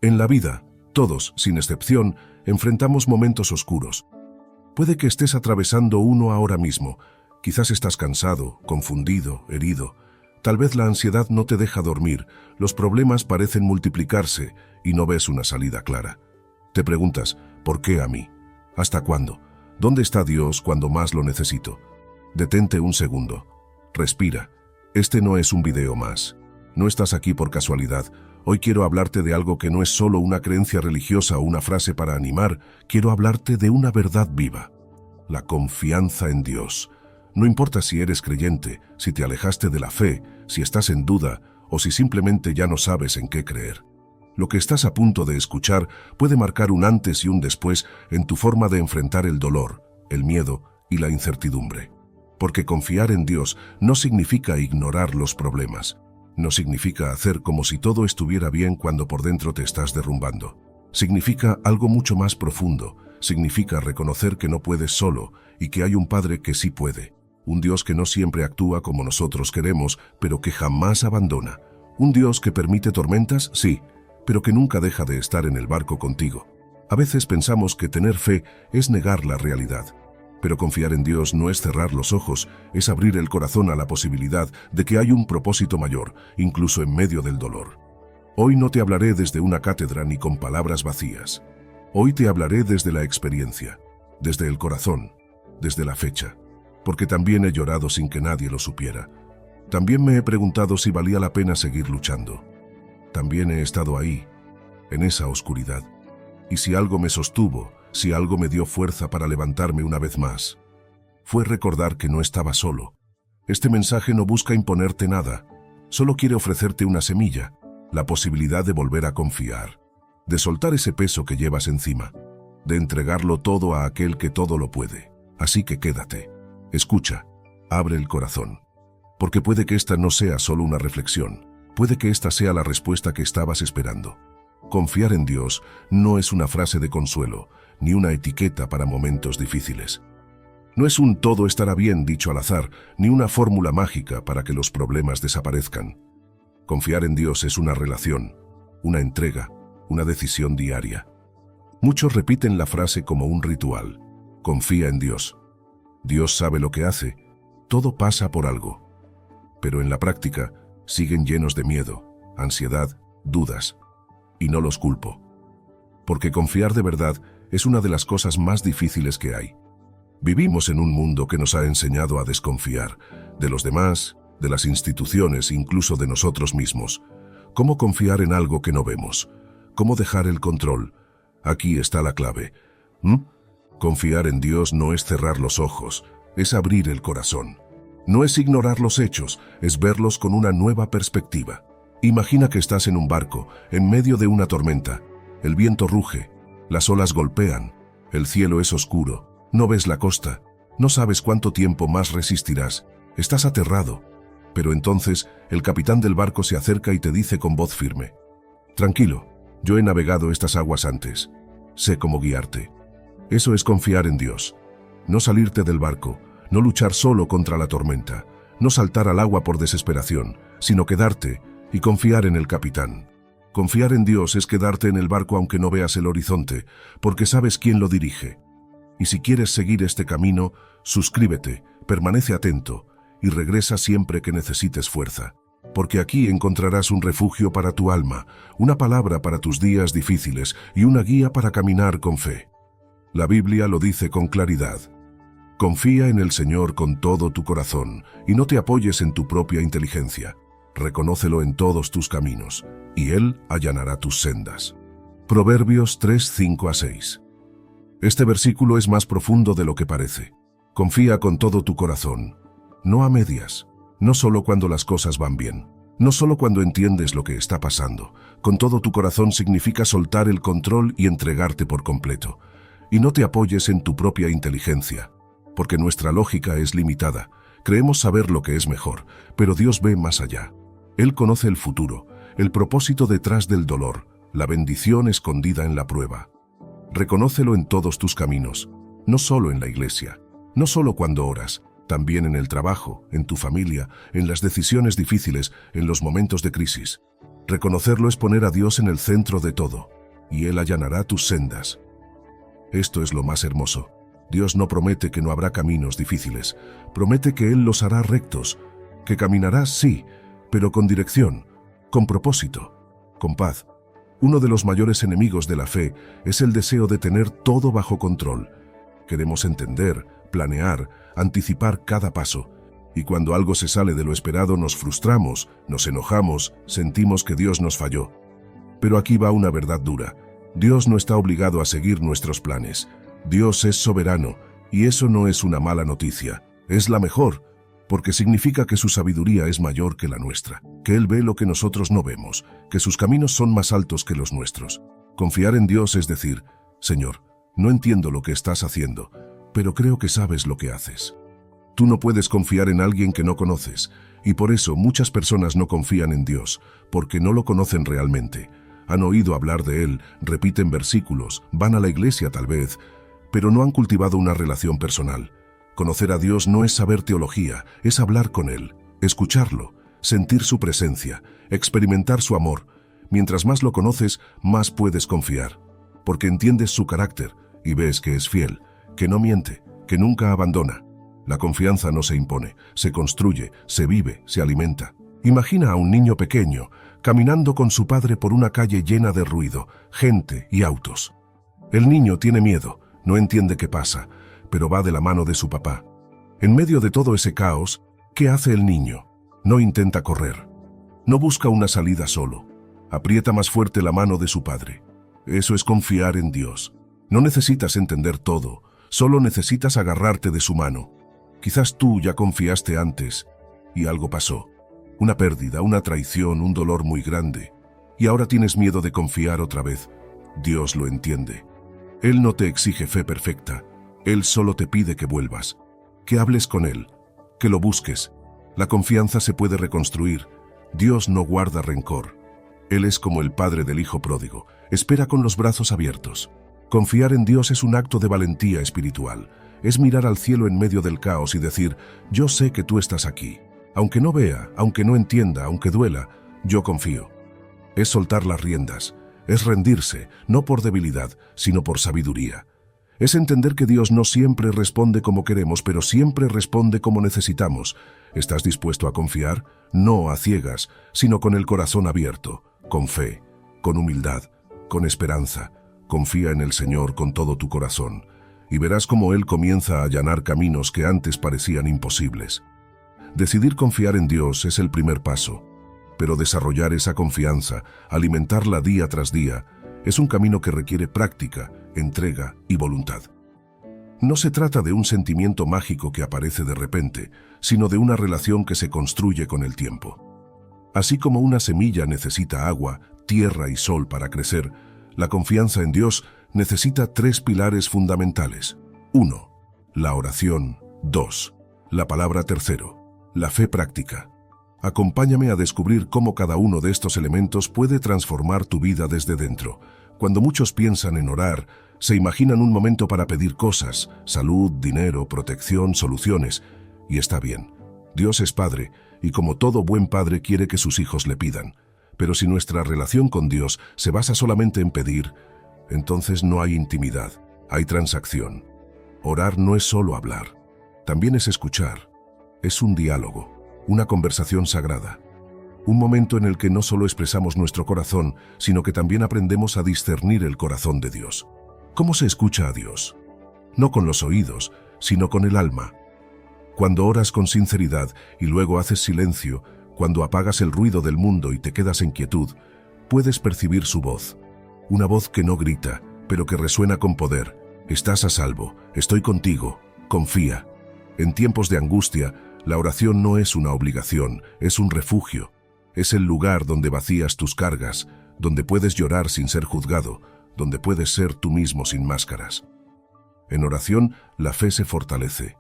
En la vida, todos, sin excepción, enfrentamos momentos oscuros. Puede que estés atravesando uno ahora mismo. Quizás estás cansado, confundido, herido. Tal vez la ansiedad no te deja dormir, los problemas parecen multiplicarse y no ves una salida clara. Te preguntas, ¿por qué a mí? ¿Hasta cuándo? ¿Dónde está Dios cuando más lo necesito? Detente un segundo. Respira. Este no es un video más. No estás aquí por casualidad. Hoy quiero hablarte de algo que no es solo una creencia religiosa o una frase para animar. Quiero hablarte de una verdad viva. La confianza en Dios. No importa si eres creyente, si te alejaste de la fe, si estás en duda o si simplemente ya no sabes en qué creer. Lo que estás a punto de escuchar puede marcar un antes y un después en tu forma de enfrentar el dolor, el miedo y la incertidumbre. Porque confiar en Dios no significa ignorar los problemas. No significa hacer como si todo estuviera bien cuando por dentro te estás derrumbando. Significa algo mucho más profundo. Significa reconocer que no puedes solo y que hay un Padre que sí puede. Un Dios que no siempre actúa como nosotros queremos, pero que jamás abandona. Un Dios que permite tormentas, sí, pero que nunca deja de estar en el barco contigo. A veces pensamos que tener fe es negar la realidad. Pero confiar en Dios no es cerrar los ojos, es abrir el corazón a la posibilidad de que hay un propósito mayor, incluso en medio del dolor. Hoy no te hablaré desde una cátedra ni con palabras vacías. Hoy te hablaré desde la experiencia, desde el corazón, desde la fecha, porque también he llorado sin que nadie lo supiera. También me he preguntado si valía la pena seguir luchando. También he estado ahí, en esa oscuridad. Y si algo me sostuvo, si algo me dio fuerza para levantarme una vez más, fue recordar que no estaba solo. Este mensaje no busca imponerte nada, solo quiere ofrecerte una semilla, la posibilidad de volver a confiar, de soltar ese peso que llevas encima, de entregarlo todo a aquel que todo lo puede. Así que quédate, escucha, abre el corazón, porque puede que esta no sea solo una reflexión, puede que esta sea la respuesta que estabas esperando. Confiar en Dios no es una frase de consuelo, ni una etiqueta para momentos difíciles. No es un todo estará bien dicho al azar, ni una fórmula mágica para que los problemas desaparezcan. Confiar en Dios es una relación, una entrega, una decisión diaria. Muchos repiten la frase como un ritual. Confía en Dios. Dios sabe lo que hace. Todo pasa por algo. Pero en la práctica siguen llenos de miedo, ansiedad, dudas. Y no los culpo. Porque confiar de verdad es una de las cosas más difíciles que hay. Vivimos en un mundo que nos ha enseñado a desconfiar de los demás, de las instituciones, incluso de nosotros mismos. ¿Cómo confiar en algo que no vemos? ¿Cómo dejar el control? Aquí está la clave. Confiar en Dios no es cerrar los ojos, es abrir el corazón. No es ignorar los hechos, es verlos con una nueva perspectiva. Imagina que estás en un barco, en medio de una tormenta. El viento ruge, las olas golpean, el cielo es oscuro, no ves la costa, no sabes cuánto tiempo más resistirás, estás aterrado. Pero entonces el capitán del barco se acerca y te dice con voz firme: tranquilo, yo he navegado estas aguas antes, sé cómo guiarte. Eso es confiar en Dios. No salirte del barco, no luchar solo contra la tormenta, no saltar al agua por desesperación, sino quedarte y confiar en el capitán. Confiar en Dios es quedarte en el barco aunque no veas el horizonte, porque sabes quién lo dirige. Y si quieres seguir este camino, suscríbete, permanece atento y regresa siempre que necesites fuerza. Porque aquí encontrarás un refugio para tu alma, una palabra para tus días difíciles y una guía para caminar con fe. La Biblia lo dice con claridad. Confía en el Señor con todo tu corazón y no te apoyes en tu propia inteligencia. Reconócelo en todos tus caminos, y Él allanará tus sendas. Proverbios 3, 5-6. Este versículo es más profundo de lo que parece. Confía con todo tu corazón, no a medias, no solo cuando las cosas van bien, no solo cuando entiendes lo que está pasando. Con todo tu corazón significa soltar el control y entregarte por completo. Y no te apoyes en tu propia inteligencia, porque nuestra lógica es limitada. Creemos saber lo que es mejor, pero Dios ve más allá. Él conoce el futuro, el propósito detrás del dolor, la bendición escondida en la prueba. Reconócelo en todos tus caminos, no solo en la iglesia, no solo cuando oras, también en el trabajo, en tu familia, en las decisiones difíciles, en los momentos de crisis. Reconocerlo es poner a Dios en el centro de todo, y Él allanará tus sendas. Esto es lo más hermoso. Dios no promete que no habrá caminos difíciles, promete que Él los hará rectos, que caminarás, sí, pero con dirección, con propósito, con paz. Uno de los mayores enemigos de la fe es el deseo de tener todo bajo control. Queremos entender, planear, anticipar cada paso. Y cuando algo se sale de lo esperado nos frustramos, nos enojamos, sentimos que Dios nos falló. Pero aquí va una verdad dura. Dios no está obligado a seguir nuestros planes. Dios es soberano, y eso no es una mala noticia. Es la mejor, porque significa que su sabiduría es mayor que la nuestra, que Él ve lo que nosotros no vemos, que sus caminos son más altos que los nuestros. Confiar en Dios es decir, Señor, no entiendo lo que estás haciendo, pero creo que sabes lo que haces. Tú no puedes confiar en alguien que no conoces, y por eso muchas personas no confían en Dios, porque no lo conocen realmente. Han oído hablar de Él, repiten versículos, van a la iglesia tal vez, pero no han cultivado una relación personal. Conocer a Dios no es saber teología, es hablar con Él, escucharlo, sentir su presencia, experimentar su amor. Mientras más lo conoces, más puedes confiar, porque entiendes su carácter y ves que es fiel, que no miente, que nunca abandona. La confianza no se impone, se construye, se vive, se alimenta. Imagina a un niño pequeño, caminando con su padre por una calle llena de ruido, gente y autos. El niño tiene miedo, no entiende qué pasa, pero va de la mano de su papá. En medio de todo ese caos, ¿qué hace el niño? No intenta correr. No busca una salida solo. Aprieta más fuerte la mano de su padre. Eso es confiar en Dios. No necesitas entender todo, solo necesitas agarrarte de su mano. Quizás tú ya confiaste antes y algo pasó. Una pérdida, una traición, un dolor muy grande. Y ahora tienes miedo de confiar otra vez. Dios lo entiende. Él no te exige fe perfecta. Él solo te pide que vuelvas, que hables con Él, que lo busques. La confianza se puede reconstruir. Dios no guarda rencor. Él es como el padre del hijo pródigo. Espera con los brazos abiertos. Confiar en Dios es un acto de valentía espiritual. Es mirar al cielo en medio del caos y decir, yo sé que tú estás aquí. Aunque no vea, aunque no entienda, aunque duela, yo confío. Es soltar las riendas. Es rendirse, no por debilidad, sino por sabiduría. Es entender que Dios no siempre responde como queremos, pero siempre responde como necesitamos. ¿Estás dispuesto a confiar? No a ciegas, sino con el corazón abierto, con fe, con humildad, con esperanza. Confía en el Señor con todo tu corazón, y verás cómo Él comienza a allanar caminos que antes parecían imposibles. Decidir confiar en Dios es el primer paso, pero desarrollar esa confianza, alimentarla día tras día, es un camino que requiere práctica, entrega y voluntad. No se trata de un sentimiento mágico que aparece de repente, sino de una relación que se construye con el tiempo. Así como una semilla necesita agua, tierra y sol para crecer, la confianza en Dios necesita 3 pilares fundamentales. 1. La oración. 2. La palabra. 3. La fe práctica. Acompáñame a descubrir cómo cada uno de estos elementos puede transformar tu vida desde dentro. Cuando muchos piensan en orar, se imaginan un momento para pedir cosas, salud, dinero, protección, soluciones. Y está bien. Dios es Padre, y como todo buen padre quiere que sus hijos le pidan. Pero si nuestra relación con Dios se basa solamente en pedir, entonces no hay intimidad, hay transacción. Orar no es solo hablar, también es escuchar. Es un diálogo, una conversación sagrada. Un momento en el que no solo expresamos nuestro corazón, sino que también aprendemos a discernir el corazón de Dios. ¿Cómo se escucha a Dios? No con los oídos, sino con el alma. Cuando oras con sinceridad y luego haces silencio, cuando apagas el ruido del mundo y te quedas en quietud, puedes percibir su voz. Una voz que no grita, pero que resuena con poder. Estás a salvo, estoy contigo, confía. En tiempos de angustia, la oración no es una obligación, es un refugio. Es el lugar donde vacías tus cargas, donde puedes llorar sin ser juzgado, donde puedes ser tú mismo sin máscaras. En oración, la fe se fortalece.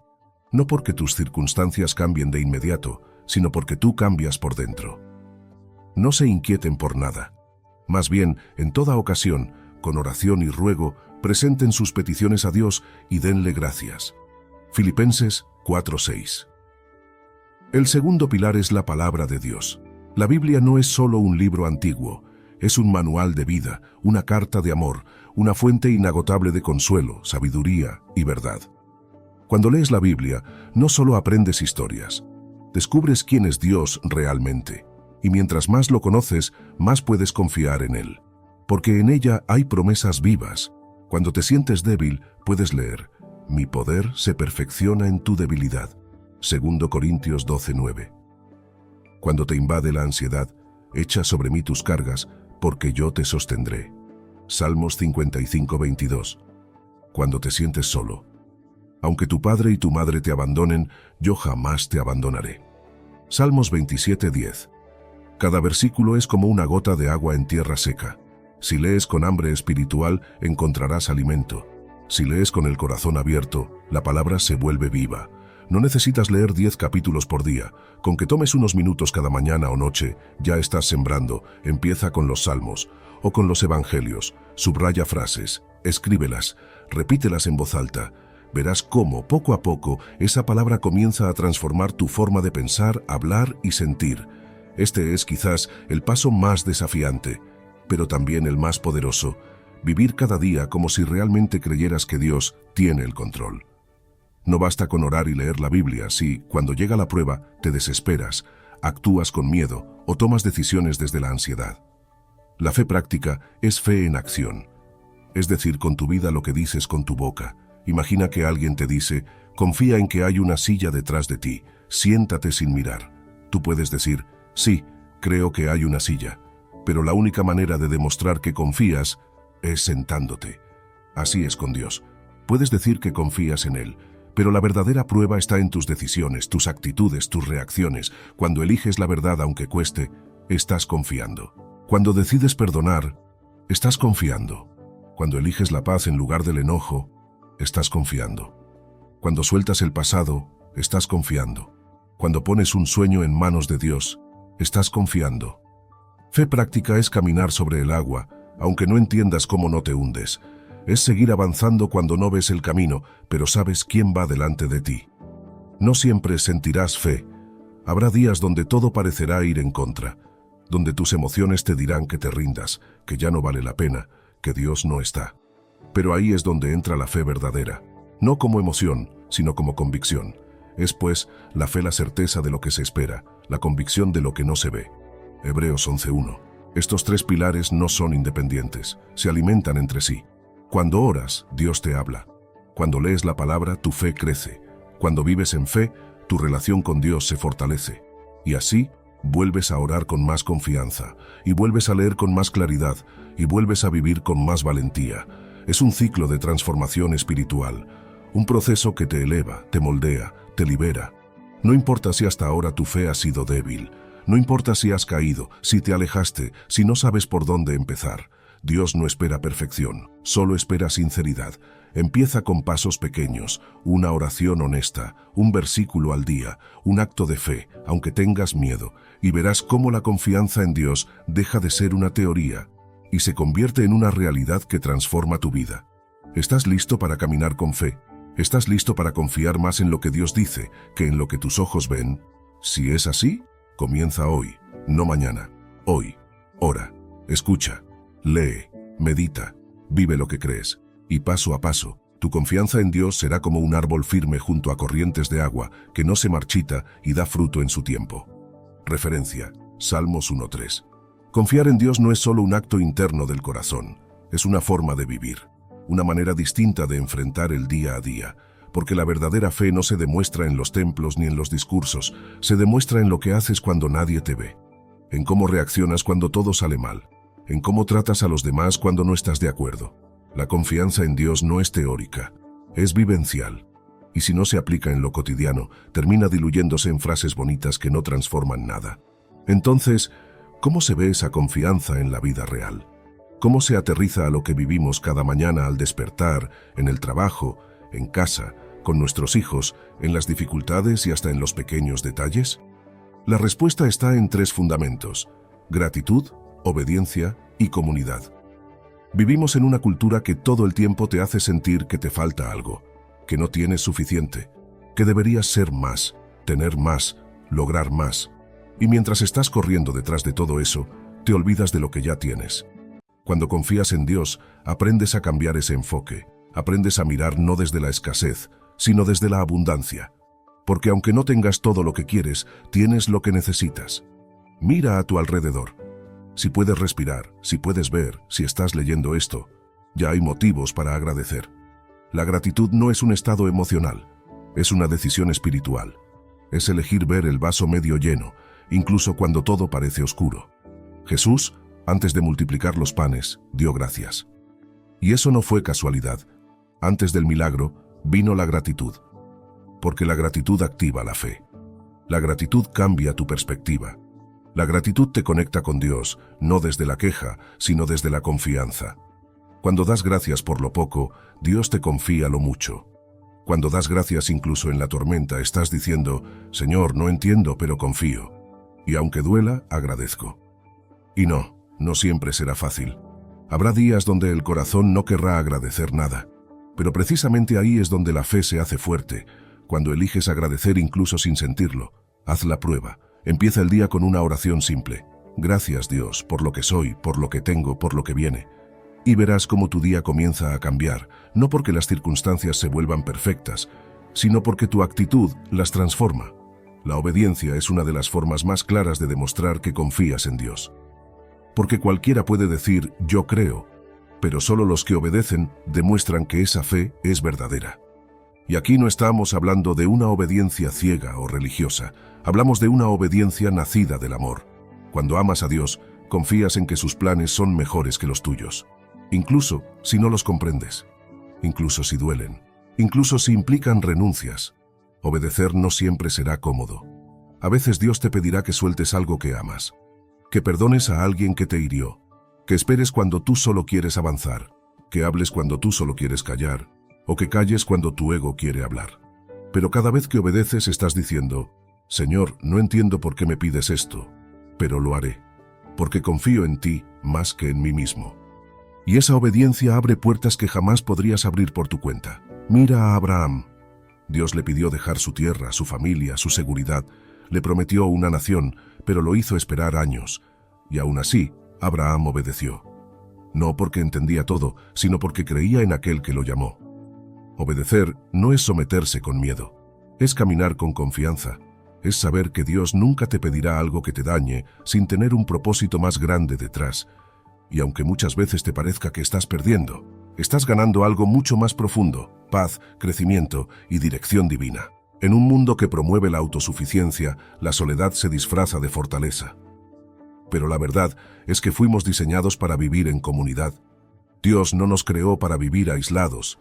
No porque tus circunstancias cambien de inmediato, sino porque tú cambias por dentro. No se inquieten por nada. Más bien, en toda ocasión, con oración y ruego, presenten sus peticiones a Dios y denle gracias. Filipenses 4:6. El segundo pilar es la palabra de Dios. La Biblia no es solo un libro antiguo, es un manual de vida, una carta de amor, una fuente inagotable de consuelo, sabiduría y verdad. Cuando lees la Biblia, no solo aprendes historias, descubres quién es Dios realmente, y mientras más lo conoces, más puedes confiar en Él, porque en ella hay promesas vivas. Cuando te sientes débil, puedes leer: mi poder se perfecciona en tu debilidad. 2 Corintios 12:9. Cuando te invade la ansiedad, echa sobre mí tus cargas, porque yo te sostendré. Salmos 55:22. Cuando te sientes solo, aunque tu padre y tu madre te abandonen, yo jamás te abandonaré. Salmos 27:10. Cada versículo es como una gota de agua en tierra seca. Si lees con hambre espiritual, encontrarás alimento. Si lees con el corazón abierto, la palabra se vuelve viva. No necesitas leer 10 capítulos por día. Con que tomes unos minutos cada mañana o noche, ya estás sembrando. Empieza con los salmos o con los evangelios. Subraya frases, escríbelas, repítelas en voz alta. Verás cómo, poco a poco, esa palabra comienza a transformar tu forma de pensar, hablar y sentir. Este es quizás el paso más desafiante, pero también el más poderoso: vivir cada día como si realmente creyeras que Dios tiene el control. No basta con orar y leer la Biblia si, cuando llega la prueba, te desesperas, actúas con miedo o tomas decisiones desde la ansiedad. La fe práctica es fe en acción, es decir, con tu vida lo que dices con tu boca. Imagina que alguien te dice: confía en que hay una silla detrás de ti, siéntate sin mirar. Tú puedes decir: sí, creo que hay una silla, pero la única manera de demostrar que confías es sentándote. Así es con Dios. Puedes decir que confías en Él, pero la verdadera prueba está en tus decisiones, tus actitudes, tus reacciones. Cuando eliges la verdad aunque cueste, estás confiando. Cuando decides perdonar, estás confiando. Cuando eliges la paz en lugar del enojo, estás confiando. Cuando sueltas el pasado, estás confiando. Cuando pones un sueño en manos de Dios, estás confiando. Fe práctica es caminar sobre el agua, aunque no entiendas cómo no te hundes. Es seguir avanzando cuando no ves el camino, pero sabes quién va delante de ti. No siempre sentirás fe. Habrá días donde todo parecerá ir en contra, donde tus emociones te dirán que te rindas, que ya no vale la pena, que Dios no está. Pero ahí es donde entra la fe verdadera, no como emoción, sino como convicción. Es pues la fe la certeza de lo que se espera, la convicción de lo que no se ve. Hebreos 11:1. Estos tres pilares no son independientes, se alimentan entre sí. Cuando oras, Dios te habla. Cuando lees la palabra, tu fe crece. Cuando vives en fe, tu relación con Dios se fortalece. Y así, vuelves a orar con más confianza, y vuelves a leer con más claridad, y vuelves a vivir con más valentía. Es un ciclo de transformación espiritual, un proceso que te eleva, te moldea, te libera. No importa si hasta ahora tu fe ha sido débil, no importa si has caído, si te alejaste, si no sabes por dónde empezar. Dios no espera perfección, solo espera sinceridad. Empieza con pasos pequeños, una oración honesta, un versículo al día, un acto de fe, aunque tengas miedo, y verás cómo la confianza en Dios deja de ser una teoría y se convierte en una realidad que transforma tu vida. ¿Estás listo para caminar con fe? ¿Estás listo para confiar más en lo que Dios dice que en lo que tus ojos ven? Si es así, comienza hoy, no mañana. Hoy. Ora, escucha, lee, medita, vive lo que crees. Y paso a paso, tu confianza en Dios será como un árbol firme junto a corrientes de agua que no se marchita y da fruto en su tiempo. Referencia, Salmos 1:3. Confiar en Dios no es solo un acto interno del corazón, es una forma de vivir, una manera distinta de enfrentar el día a día, porque la verdadera fe no se demuestra en los templos ni en los discursos, se demuestra en lo que haces cuando nadie te ve, en cómo reaccionas cuando todo sale mal, en cómo tratas a los demás cuando no estás de acuerdo. La confianza en Dios no es teórica, es vivencial, y si no se aplica en lo cotidiano, termina diluyéndose en frases bonitas que no transforman nada. Entonces, ¿cómo se ve esa confianza en la vida real? ¿Cómo se aterriza a lo que vivimos cada mañana al despertar, en el trabajo, en casa, con nuestros hijos, en las dificultades y hasta en los pequeños detalles? La respuesta está en tres fundamentos: gratitud, obediencia y comunidad. Vivimos en una cultura que todo el tiempo te hace sentir que te falta algo, que no tienes suficiente, que deberías ser más, tener más, lograr más. Y mientras estás corriendo detrás de todo eso, te olvidas de lo que ya tienes. Cuando confías en Dios, aprendes a cambiar ese enfoque. Aprendes a mirar no desde la escasez, sino desde la abundancia. Porque aunque no tengas todo lo que quieres, tienes lo que necesitas. Mira a tu alrededor. Si puedes respirar, si puedes ver, si estás leyendo esto, ya hay motivos para agradecer. La gratitud no es un estado emocional, es una decisión espiritual. Es elegir ver el vaso medio lleno, incluso cuando todo parece oscuro. Jesús, antes de multiplicar los panes, dio gracias. Y eso no fue casualidad. Antes del milagro, vino la gratitud. Porque la gratitud activa la fe. La gratitud cambia tu perspectiva. La gratitud te conecta con Dios, no desde la queja, sino desde la confianza. Cuando das gracias por lo poco, Dios te confía lo mucho. Cuando das gracias incluso en la tormenta, estás diciendo, Señor, no entiendo, pero confío. Y aunque duela, agradezco. Y no siempre será fácil. Habrá días donde el corazón no querrá agradecer nada. Pero precisamente ahí es donde la fe se hace fuerte, cuando eliges agradecer incluso sin sentirlo. Haz la prueba. Empieza el día con una oración simple. Gracias, Dios, por lo que soy, por lo que tengo, por lo que viene. Y verás cómo tu día comienza a cambiar, no porque las circunstancias se vuelvan perfectas, sino porque tu actitud las transforma. La obediencia es una de las formas más claras de demostrar que confías en Dios. Porque cualquiera puede decir, yo creo, pero solo los que obedecen demuestran que esa fe es verdadera. Y aquí no estamos hablando de una obediencia ciega o religiosa, hablamos de una obediencia nacida del amor. Cuando amas a Dios, confías en que sus planes son mejores que los tuyos. Incluso si no los comprendes, incluso si duelen, incluso si implican renuncias. Obedecer no siempre será cómodo. A veces Dios te pedirá que sueltes algo que amas, que perdones a alguien que te hirió, que esperes cuando tú solo quieres avanzar, que hables cuando tú solo quieres callar, o que calles cuando tu ego quiere hablar. Pero cada vez que obedeces estás diciendo, Señor, no entiendo por qué me pides esto, pero lo haré, porque confío en ti más que en mí mismo. Y esa obediencia abre puertas que jamás podrías abrir por tu cuenta. Mira a Abraham. Dios le pidió dejar su tierra, su familia, su seguridad. Le prometió una nación, pero lo hizo esperar años. Y aún así, Abraham obedeció. No porque entendía todo, sino porque creía en aquel que lo llamó. Obedecer no es someterse con miedo. Es caminar con confianza. Es saber que Dios nunca te pedirá algo que te dañe sin tener un propósito más grande detrás. Y aunque muchas veces te parezca que estás perdiendo, estás ganando algo mucho más profundo, paz, crecimiento y dirección divina. En un mundo que promueve la autosuficiencia, la soledad se disfraza de fortaleza. Pero la verdad es que fuimos diseñados para vivir en comunidad. Dios no nos creó para vivir aislados.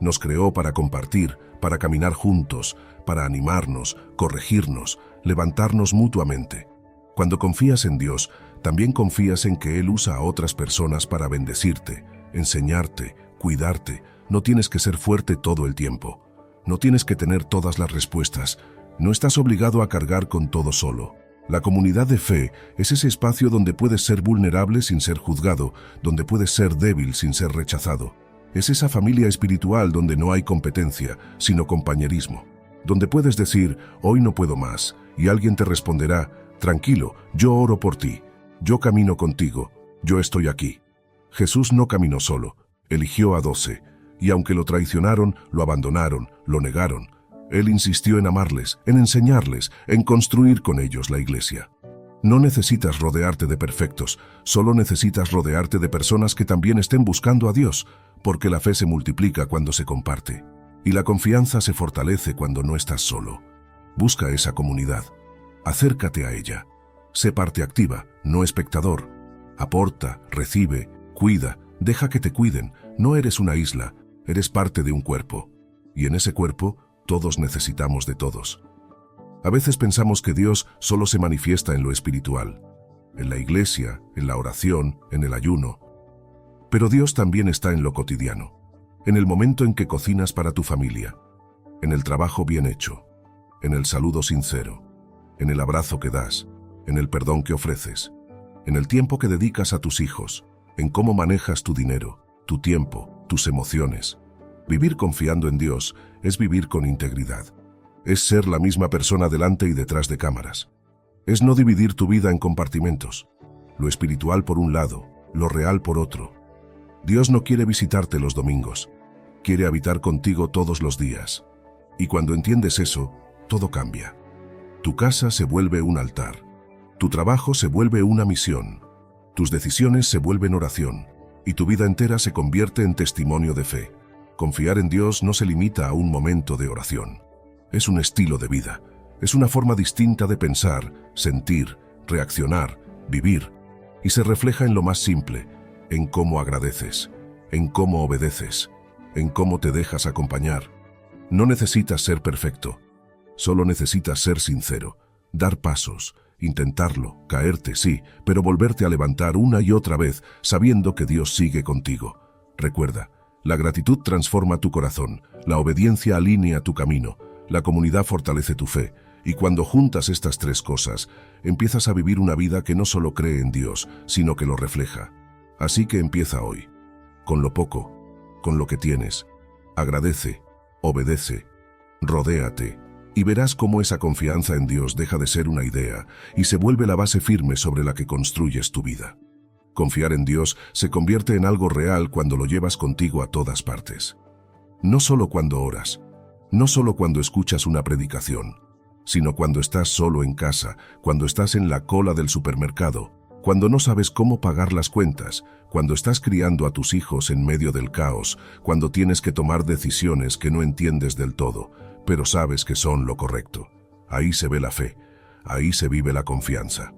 Nos creó para compartir, para caminar juntos, para animarnos, corregirnos, levantarnos mutuamente. Cuando confías en Dios, también confías en que Él usa a otras personas para bendecirte, enseñarte, cuidarte. No tienes que ser fuerte todo el tiempo. No tienes que tener todas las respuestas. No estás obligado a cargar con todo solo. La comunidad de fe es ese espacio donde puedes ser vulnerable sin ser juzgado, donde puedes ser débil sin ser rechazado. Es esa familia espiritual donde no hay competencia, sino compañerismo. Donde puedes decir, hoy no puedo más, y alguien te responderá, tranquilo, yo oro por ti. Yo camino contigo, yo estoy aquí. Jesús no caminó solo, eligió a 12, y aunque lo traicionaron, lo abandonaron, lo negaron. Él insistió en amarles, en enseñarles, en construir con ellos la iglesia. No necesitas rodearte de perfectos, solo necesitas rodearte de personas que también estén buscando a Dios, porque la fe se multiplica cuando se comparte, y la confianza se fortalece cuando no estás solo. Busca esa comunidad, acércate a ella. Sé parte activa, no espectador. Aporta, recibe, cuida, deja que te cuiden. No eres una isla, eres parte de un cuerpo. Y en ese cuerpo, todos necesitamos de todos. A veces pensamos que Dios solo se manifiesta en lo espiritual, en la iglesia, en la oración, en el ayuno. Pero Dios también está en lo cotidiano, en el momento en que cocinas para tu familia, en el trabajo bien hecho, en el saludo sincero, en el abrazo que das, en el perdón que ofreces, en el tiempo que dedicas a tus hijos, en cómo manejas tu dinero, tu tiempo, tus emociones. Vivir confiando en Dios es vivir con integridad. Es ser la misma persona delante y detrás de cámaras. Es no dividir tu vida en compartimentos. Lo espiritual por un lado, lo real por otro. Dios no quiere visitarte los domingos. Quiere habitar contigo todos los días. Y cuando entiendes eso, todo cambia. Tu casa se vuelve un altar. Tu trabajo se vuelve una misión. Tus decisiones se vuelven oración. Y tu vida entera se convierte en testimonio de fe. Confiar en Dios no se limita a un momento de oración. Es un estilo de vida. Es una forma distinta de pensar, sentir, reaccionar, vivir. Y se refleja en lo más simple, en cómo agradeces, en cómo obedeces, en cómo te dejas acompañar. No necesitas ser perfecto. Solo necesitas ser sincero, dar pasos, intentarlo, caerte, sí, pero volverte a levantar una y otra vez, sabiendo que Dios sigue contigo. Recuerda, la gratitud transforma tu corazón, la obediencia alinea tu camino, la comunidad fortalece tu fe, y cuando juntas estas tres cosas, empiezas a vivir una vida que no solo cree en Dios, sino que lo refleja. Así que empieza hoy, con lo poco, con lo que tienes. Agradece, obedece, rodéate, y verás cómo esa confianza en Dios deja de ser una idea y se vuelve la base firme sobre la que construyes tu vida. Confiar en Dios se convierte en algo real cuando lo llevas contigo a todas partes. No solo cuando oras, no solo cuando escuchas una predicación, sino cuando estás solo en casa, cuando estás en la cola del supermercado, cuando no sabes cómo pagar las cuentas, cuando estás criando a tus hijos en medio del caos, cuando tienes que tomar decisiones que no entiendes del todo, pero sabes que son lo correcto. Ahí se ve la fe, ahí se vive la confianza.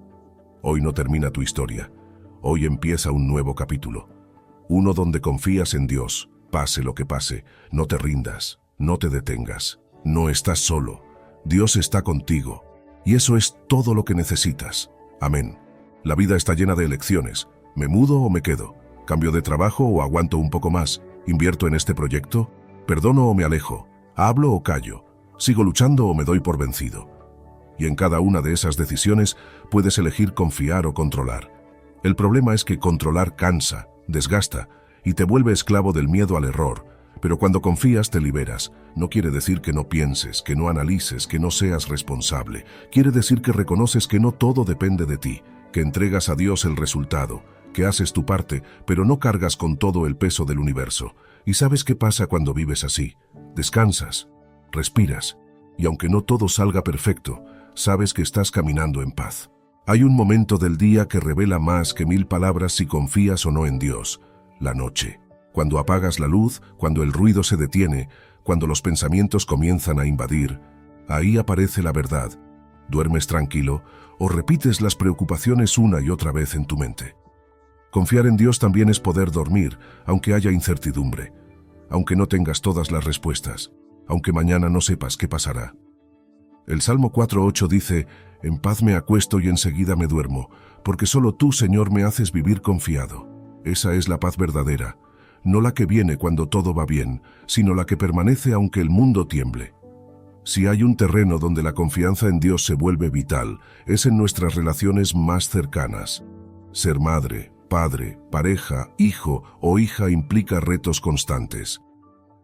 Hoy no termina tu historia, hoy empieza un nuevo capítulo. Uno donde confías en Dios, pase lo que pase, no te rindas, no te detengas, no estás solo. Dios está contigo, y eso es todo lo que necesitas. Amén. La vida está llena de elecciones. ¿Me mudo o me quedo? ¿Cambio de trabajo o aguanto un poco más? ¿Invierto en este proyecto? ¿Perdono o me alejo? ¿Hablo o callo? ¿Sigo luchando o me doy por vencido? Y en cada una de esas decisiones puedes elegir confiar o controlar. El problema es que controlar cansa, desgasta y te vuelve esclavo del miedo al error. Pero cuando confías te liberas. No quiere decir que no pienses, que no analices, que no seas responsable. Quiere decir que reconoces que no todo depende de ti, que entregas a Dios el resultado, que haces tu parte, pero no cargas con todo el peso del universo. ¿Y sabes qué pasa cuando vives así? Descansas, respiras, y aunque no todo salga perfecto, sabes que estás caminando en paz. Hay un momento del día que revela más que 1000 palabras si confías o no en Dios: la noche. Cuando apagas la luz, cuando el ruido se detiene, cuando los pensamientos comienzan a invadir, ahí aparece la verdad. ¿Duermes tranquilo o repites las preocupaciones una y otra vez en tu mente? Confiar en Dios también es poder dormir, aunque haya incertidumbre, aunque no tengas todas las respuestas, aunque mañana no sepas qué pasará. El Salmo 4:8 dice: «En paz me acuesto y enseguida me duermo, porque solo tú, Señor, me haces vivir confiado». Esa es la paz verdadera, no la que viene cuando todo va bien, sino la que permanece aunque el mundo tiemble. Si hay un terreno donde la confianza en Dios se vuelve vital, es en nuestras relaciones más cercanas. Ser madre, padre, pareja, hijo o hija implica retos constantes.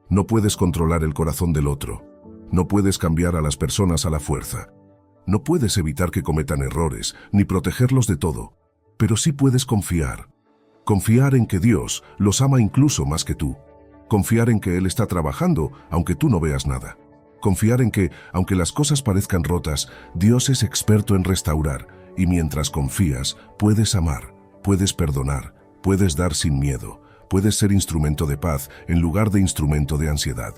No puedes controlar el corazón del otro. No puedes cambiar a las personas a la fuerza. No puedes evitar que cometan errores, ni protegerlos de todo. Pero sí puedes confiar. Confiar en que Dios los ama incluso más que tú. Confiar en que Él está trabajando, aunque tú no veas nada. Confiar en que, aunque las cosas parezcan rotas, Dios es experto en restaurar, y mientras confías, puedes amar, puedes perdonar, puedes dar sin miedo, puedes ser instrumento de paz en lugar de instrumento de ansiedad.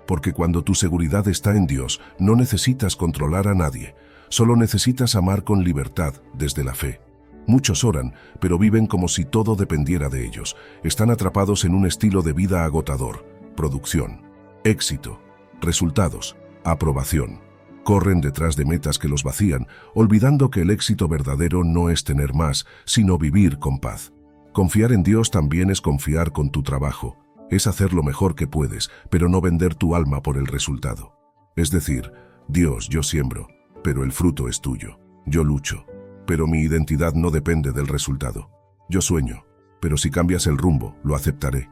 Porque cuando tu seguridad está en Dios, no necesitas controlar a nadie, solo necesitas amar con libertad desde la fe. Muchos oran, pero viven como si todo dependiera de ellos. Están atrapados en un estilo de vida agotador: producción, éxito, resultados, aprobación. Corren detrás de metas que los vacían, olvidando que el éxito verdadero no es tener más, sino vivir con paz. Confiar en Dios también es confiar con tu trabajo. Es hacer lo mejor que puedes, pero no vender tu alma por el resultado. Es decir, Dios, yo siembro, pero el fruto es tuyo. Yo lucho, pero mi identidad no depende del resultado. Yo sueño, pero si cambias el rumbo, lo aceptaré.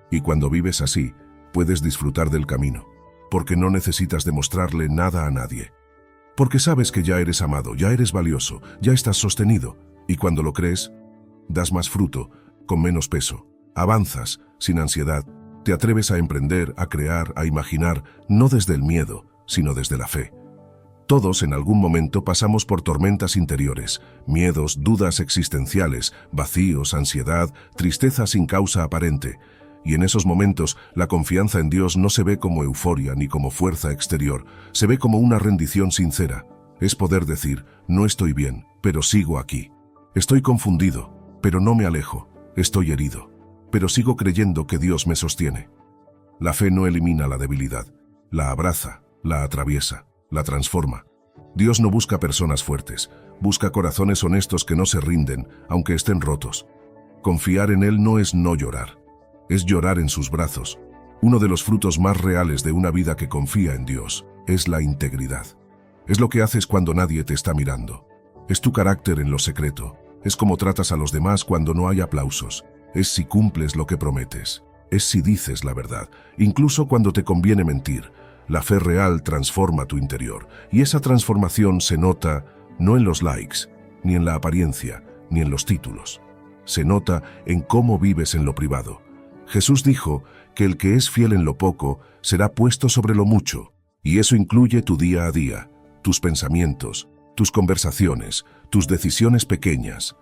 Y cuando vives así, puedes disfrutar del camino, porque no necesitas demostrarle nada a nadie. Porque sabes que ya eres amado, ya eres valioso, ya estás sostenido. Y cuando lo crees, das más fruto, con menos peso. Avanzas, sin ansiedad. Te atreves a emprender, a crear, a imaginar, no desde el miedo, sino desde la fe. Todos en algún momento pasamos por tormentas interiores, miedos, dudas existenciales, vacíos, ansiedad, tristeza sin causa aparente. Y en esos momentos, la confianza en Dios no se ve como euforia ni como fuerza exterior, se ve como una rendición sincera. Es poder decir, no estoy bien, pero sigo aquí. Estoy confundido, pero no me alejo. Estoy herido, pero sigo creyendo que Dios me sostiene. La fe no elimina la debilidad, la abraza, la atraviesa, la transforma. Dios no busca personas fuertes, busca corazones honestos que no se rinden, aunque estén rotos. Confiar en Él no es no llorar, es llorar en sus brazos. Uno de los frutos más reales de una vida que confía en Dios es la integridad. Es lo que haces cuando nadie te está mirando. Es tu carácter en lo secreto. Es cómo tratas a los demás cuando no hay aplausos. Es si cumples lo que prometes. Es si dices la verdad, incluso cuando te conviene mentir. La fe real transforma tu interior, y esa transformación se nota no en los likes, ni en la apariencia, ni en los títulos. Se nota en cómo vives en lo privado. Jesús dijo que el que es fiel en lo poco será puesto sobre lo mucho, y eso incluye tu día a día, tus pensamientos, tus conversaciones, tus decisiones pequeñas.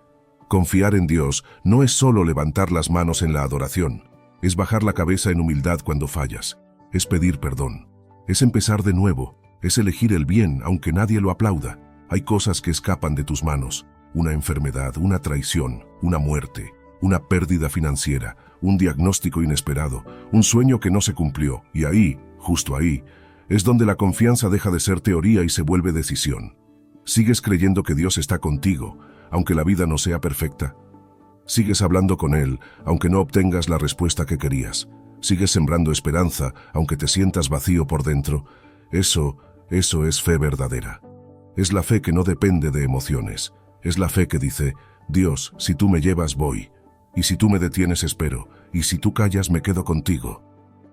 Confiar en Dios no es solo levantar las manos en la adoración, es bajar la cabeza en humildad cuando fallas, es pedir perdón. Es empezar de nuevo, es elegir el bien aunque nadie lo aplauda. Hay cosas que escapan de tus manos, una enfermedad, una traición, una muerte, una pérdida financiera, un diagnóstico inesperado, un sueño que no se cumplió, y ahí, justo ahí, es donde la confianza deja de ser teoría y se vuelve decisión. ¿Sigues creyendo que Dios está contigo, aunque la vida no sea perfecta? ¿Sigues hablando con Él, aunque no obtengas la respuesta que querías? ¿Sigues sembrando esperanza, aunque te sientas vacío por dentro? Eso es fe verdadera. Es la fe que no depende de emociones. Es la fe que dice, Dios, si tú me llevas, voy. Y si tú me detienes, espero. Y si tú callas, me quedo contigo.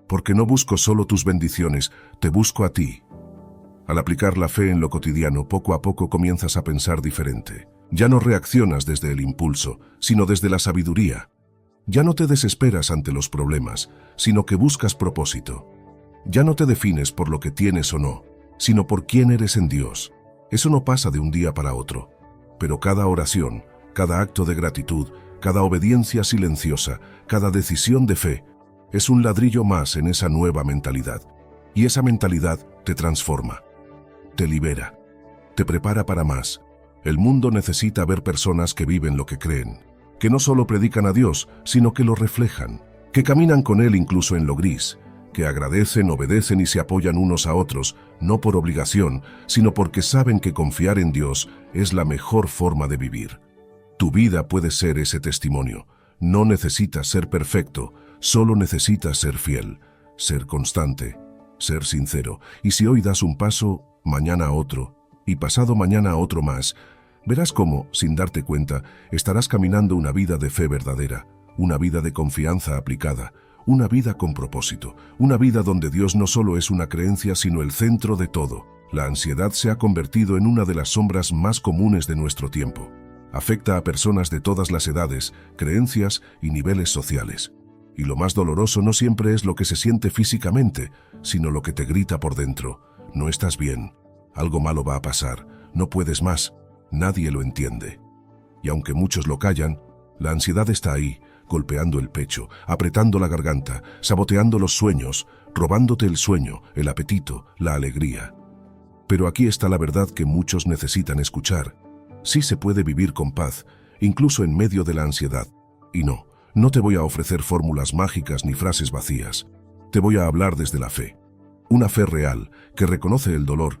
Porque no busco solo tus bendiciones, te busco a ti. Al aplicar la fe en lo cotidiano, poco a poco comienzas a pensar diferente. Ya no reaccionas desde el impulso, sino desde la sabiduría. Ya no te desesperas ante los problemas, sino que buscas propósito. Ya no te defines por lo que tienes o no, sino por quién eres en Dios. Eso no pasa de un día para otro. Pero cada oración, cada acto de gratitud, cada obediencia silenciosa, cada decisión de fe, es un ladrillo más en esa nueva mentalidad. Y esa mentalidad te transforma, te libera, te prepara para más. El mundo necesita ver personas que viven lo que creen, que no solo predican a Dios, sino que lo reflejan, que caminan con Él incluso en lo gris, que agradecen, obedecen y se apoyan unos a otros, no por obligación, sino porque saben que confiar en Dios es la mejor forma de vivir. Tu vida puede ser ese testimonio. No necesitas ser perfecto, solo necesitas ser fiel, ser constante, ser sincero. Y si hoy das un paso, mañana otro, y pasado mañana otro más, verás cómo, sin darte cuenta, estarás caminando una vida de fe verdadera, una vida de confianza aplicada, una vida con propósito, una vida donde Dios no solo es una creencia sino el centro de todo. La ansiedad se ha convertido en una de las sombras más comunes de nuestro tiempo. Afecta a personas de todas las edades, creencias y niveles sociales. Y lo más doloroso no siempre es lo que se siente físicamente, sino lo que te grita por dentro. No estás bien, algo malo va a pasar, no puedes más. Nadie lo entiende. Y aunque muchos lo callan, la ansiedad está ahí, golpeando el pecho, apretando la garganta, saboteando los sueños, robándote el sueño, el apetito, la alegría. Pero aquí está la verdad que muchos necesitan escuchar. Sí se puede vivir con paz, incluso en medio de la ansiedad. Y no te voy a ofrecer fórmulas mágicas ni frases vacías. Te voy a hablar desde la fe. Una fe real, que reconoce el dolor,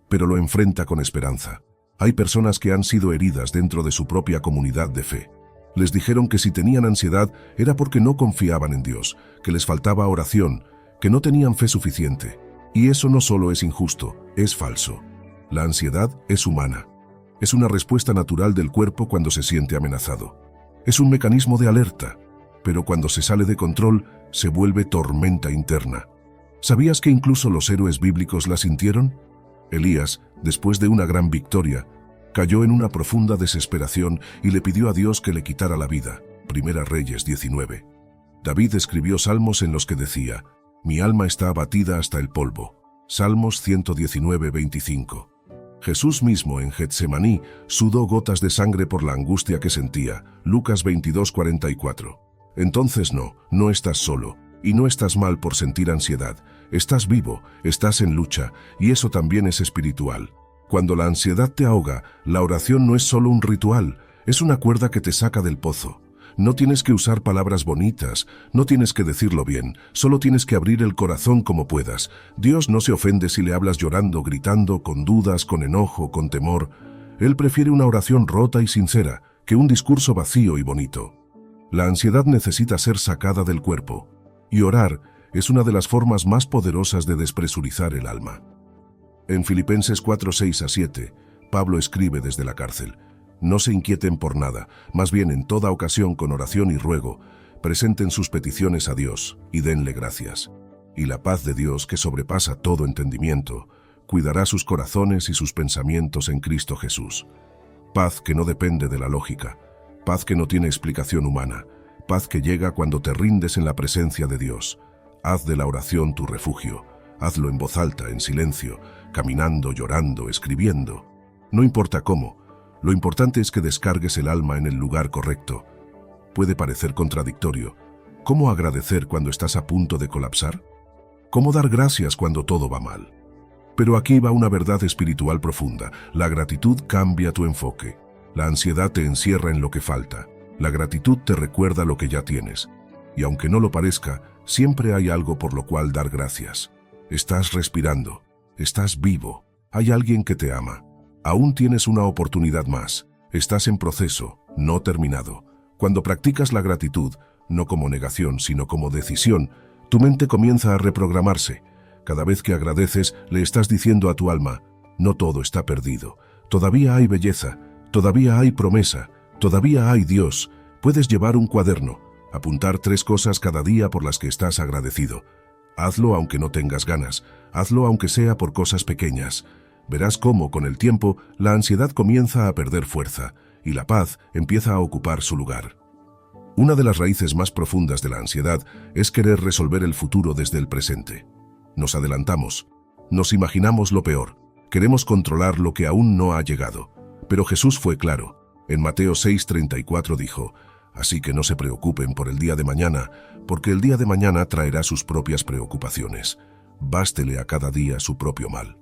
pero lo enfrenta con esperanza. Hay personas que han sido heridas dentro de su propia comunidad de fe. Les dijeron que si tenían ansiedad era porque no confiaban en Dios, que les faltaba oración, que no tenían fe suficiente. Y eso no solo es injusto, es falso. La ansiedad es humana. Es una respuesta natural del cuerpo cuando se siente amenazado. Es un mecanismo de alerta, pero cuando se sale de control, se vuelve tormenta interna. ¿Sabías que incluso los héroes bíblicos la sintieron? Elías, después de una gran victoria, cayó en una profunda desesperación y le pidió a Dios que le quitara la vida. Primera Reyes 19. David escribió salmos en los que decía: «Mi alma está abatida hasta el polvo». Salmos 119, 25. Jesús mismo en Getsemaní sudó gotas de sangre por la angustia que sentía. Lucas 22, 44. Entonces no estás solo, y no estás mal por sentir ansiedad. Estás vivo, estás en lucha, y eso también es espiritual. Cuando la ansiedad te ahoga, la oración no es solo un ritual, es una cuerda que te saca del pozo. No tienes que usar palabras bonitas, no tienes que decirlo bien, solo tienes que abrir el corazón como puedas. Dios no se ofende si le hablas llorando, gritando, con dudas, con enojo, con temor. Él prefiere una oración rota y sincera que un discurso vacío y bonito. La ansiedad necesita ser sacada del cuerpo, y orar es una de las formas más poderosas de despresurizar el alma. En Filipenses 4, 6 a 7, Pablo escribe desde la cárcel: «No se inquieten por nada, más bien en toda ocasión con oración y ruego, presenten sus peticiones a Dios y denle gracias. Y la paz de Dios, que sobrepasa todo entendimiento, cuidará sus corazones y sus pensamientos en Cristo Jesús». Paz que no depende de la lógica, paz que no tiene explicación humana, paz que llega cuando te rindes en la presencia de Dios. Haz de la oración tu refugio, hazlo en voz alta, en silencio, caminando, llorando, escribiendo. No importa cómo, lo importante es que descargues el alma en el lugar correcto. Puede parecer contradictorio. ¿Cómo agradecer cuando estás a punto de colapsar? ¿Cómo dar gracias cuando todo va mal? Pero aquí va una verdad espiritual profunda. La gratitud cambia tu enfoque. La ansiedad te encierra en lo que falta. La gratitud te recuerda lo que ya tienes. Y aunque no lo parezca, siempre hay algo por lo cual dar gracias. Estás respirando. Estás vivo. Hay alguien que te ama. Aún tienes una oportunidad más. Estás en proceso, no terminado. Cuando practicas la gratitud, no como negación, sino como decisión, tu mente comienza a reprogramarse. Cada vez que agradeces, le estás diciendo a tu alma: no todo está perdido. Todavía hay belleza, todavía hay promesa, todavía hay Dios. Puedes llevar un cuaderno, apuntar 3 cosas cada día por las que estás agradecido. Hazlo aunque no tengas ganas, hazlo aunque sea por cosas pequeñas. Verás cómo, con el tiempo, la ansiedad comienza a perder fuerza y la paz empieza a ocupar su lugar. Una de las raíces más profundas de la ansiedad es querer resolver el futuro desde el presente. Nos adelantamos, nos imaginamos lo peor, queremos controlar lo que aún no ha llegado. Pero Jesús fue claro. En Mateo 6:34 dijo: «Así que no se preocupen por el día de mañana, porque el día de mañana traerá sus propias preocupaciones. Bástele a cada día su propio mal».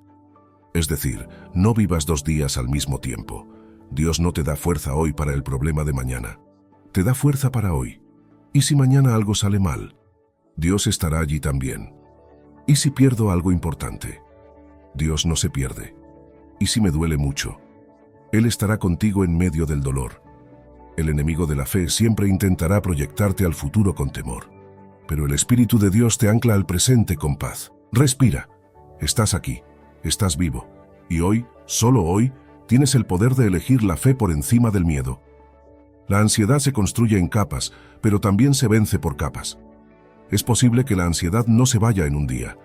Es decir, no vivas 2 días al mismo tiempo. Dios no te da fuerza hoy para el problema de mañana. Te da fuerza para hoy. ¿Y si mañana algo sale mal? Dios estará allí también. ¿Y si pierdo algo importante? Dios no se pierde. ¿Y si me duele mucho? Él estará contigo en medio del dolor. El enemigo de la fe siempre intentará proyectarte al futuro con temor. Pero el Espíritu de Dios te ancla al presente con paz. Respira. Estás aquí. Estás vivo. Y hoy, solo hoy, tienes el poder de elegir la fe por encima del miedo. La ansiedad se construye en capas, pero también se vence por capas. Es posible que la ansiedad no se vaya en un día,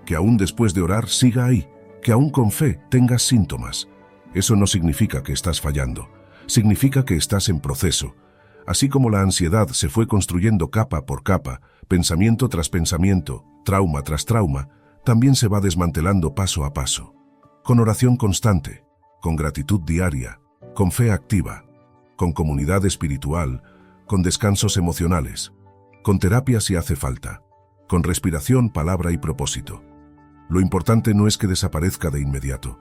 que aún después de orar siga ahí, que aún con fe tengas síntomas. Eso no significa que estás fallando, significa que estás en proceso. Así como la ansiedad se fue construyendo capa por capa, pensamiento tras pensamiento, trauma tras trauma, también se va desmantelando paso a paso. Con oración constante, con gratitud diaria, con fe activa, con comunidad espiritual, con descansos emocionales, con terapia si hace falta, con respiración, palabra y propósito. Lo importante no es que desaparezca de inmediato.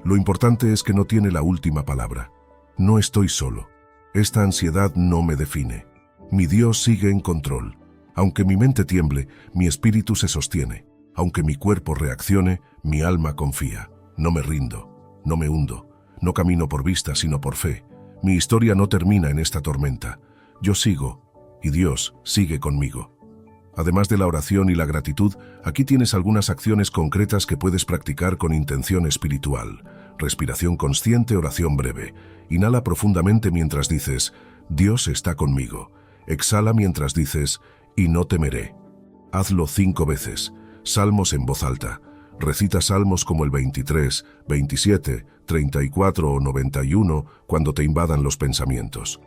Lo importante es que no tiene la última palabra. No estoy solo. Esta ansiedad no me define. Mi Dios sigue en control. Aunque mi mente tiemble, mi espíritu se sostiene. Aunque mi cuerpo reaccione, mi alma confía. No me rindo, no me hundo, no camino por vista sino por fe. Mi historia no termina en esta tormenta. Yo sigo, y Dios sigue conmigo. Además de la oración y la gratitud, aquí tienes algunas acciones concretas que puedes practicar con intención espiritual. Respiración consciente, oración breve. Inhala profundamente mientras dices: Dios está conmigo. Exhala mientras dices: y no temeré. Hazlo 5 veces. Salmos en voz alta. Recita salmos como el 23, 27, 34 o 91 cuando te invadan los pensamientos.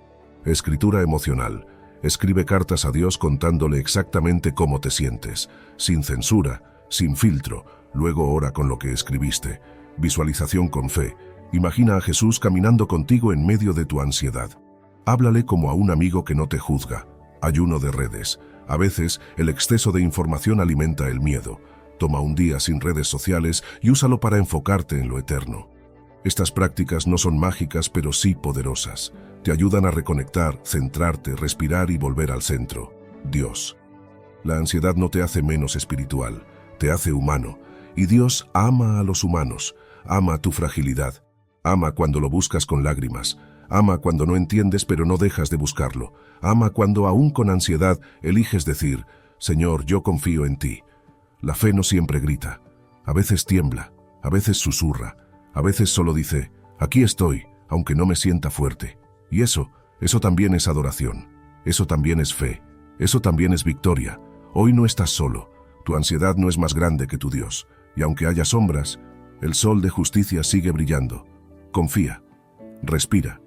Escritura emocional. Escribe cartas a Dios contándole exactamente cómo te sientes, sin censura, sin filtro. Luego ora con lo que escribiste. Visualización con fe. Imagina a Jesús caminando contigo en medio de tu ansiedad. Háblale como a un amigo que no te juzga. Ayuno de redes. A veces, el exceso de información alimenta el miedo. Toma un día sin redes sociales y úsalo para enfocarte en lo eterno. Estas prácticas no son mágicas, pero sí poderosas. Te ayudan a reconectar, centrarte, respirar y volver al centro. Dios. La ansiedad no te hace menos espiritual, te hace humano. Y Dios ama a los humanos, ama tu fragilidad. Ama cuando lo buscas con lágrimas. Ama cuando no entiendes pero no dejas de buscarlo. Ama cuando aún con ansiedad eliges decir, Señor, yo confío en ti. La fe no siempre grita. A veces tiembla, a veces susurra, a veces solo dice, aquí estoy, aunque no me sienta fuerte. Y eso también es adoración. Eso también es fe. Eso también es victoria. Hoy no estás solo. Tu ansiedad no es más grande que tu Dios. Y aunque haya sombras, el sol de justicia sigue brillando. Confía. Respira.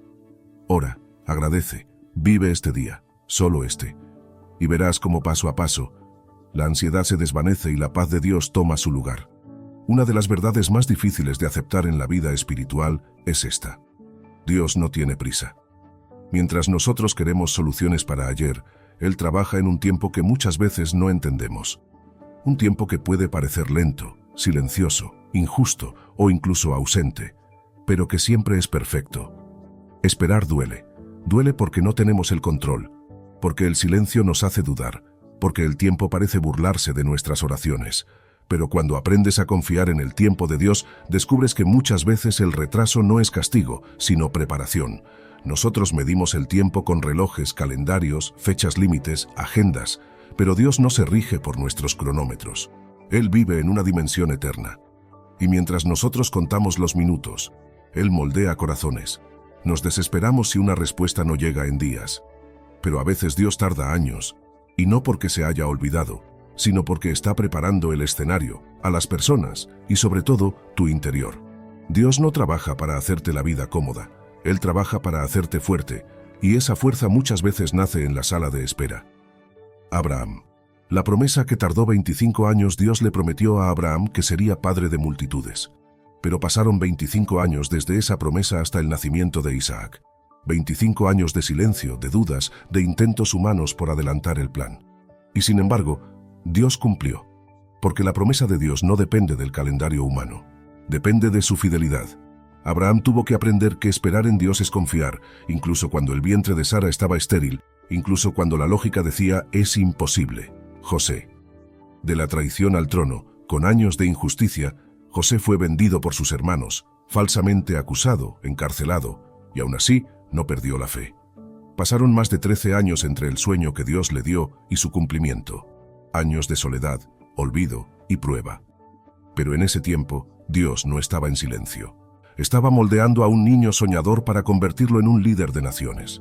Ora. Agradece. Vive este día. Solo este. Y verás cómo paso a paso, la ansiedad se desvanece y la paz de Dios toma su lugar. Una de las verdades más difíciles de aceptar en la vida espiritual es esta. Dios no tiene prisa. Mientras nosotros queremos soluciones para ayer, Él trabaja en un tiempo que muchas veces no entendemos. Un tiempo que puede parecer lento, silencioso, injusto o incluso ausente, pero que siempre es perfecto. Esperar duele. Duele porque no tenemos el control, porque el silencio nos hace dudar, porque el tiempo parece burlarse de nuestras oraciones. Pero cuando aprendes a confiar en el tiempo de Dios, descubres que muchas veces el retraso no es castigo, sino preparación. Nosotros medimos el tiempo con relojes, calendarios, fechas límites, agendas, pero Dios no se rige por nuestros cronómetros. Él vive en una dimensión eterna. Y mientras nosotros contamos los minutos, Él moldea corazones. Nos desesperamos si una respuesta no llega en días. Pero a veces Dios tarda años, y no porque se haya olvidado, sino porque está preparando el escenario, a las personas y sobre todo tu interior. Dios no trabaja para hacerte la vida cómoda, Él trabaja para hacerte fuerte, y esa fuerza muchas veces nace en la sala de espera. Abraham. La promesa que tardó 25 años. Dios le prometió a Abraham que sería padre de multitudes. Pero pasaron 25 años desde esa promesa hasta el nacimiento de Isaac. 25 años de silencio, de dudas, de intentos humanos por adelantar el plan. Y sin embargo, Dios cumplió. Porque la promesa de Dios no depende del calendario humano. Depende de su fidelidad. Abraham tuvo que aprender que esperar en Dios es confiar, incluso cuando el vientre de Sara estaba estéril, incluso cuando la lógica decía es imposible. José. De la traición al trono, con años de injusticia, José fue vendido por sus hermanos, falsamente acusado, encarcelado, y aún así no perdió la fe. Pasaron más de 13 años entre el sueño que Dios le dio y su cumplimiento. Años de soledad, olvido y prueba. Pero en ese tiempo, Dios no estaba en silencio. Estaba moldeando a un niño soñador para convertirlo en un líder de naciones.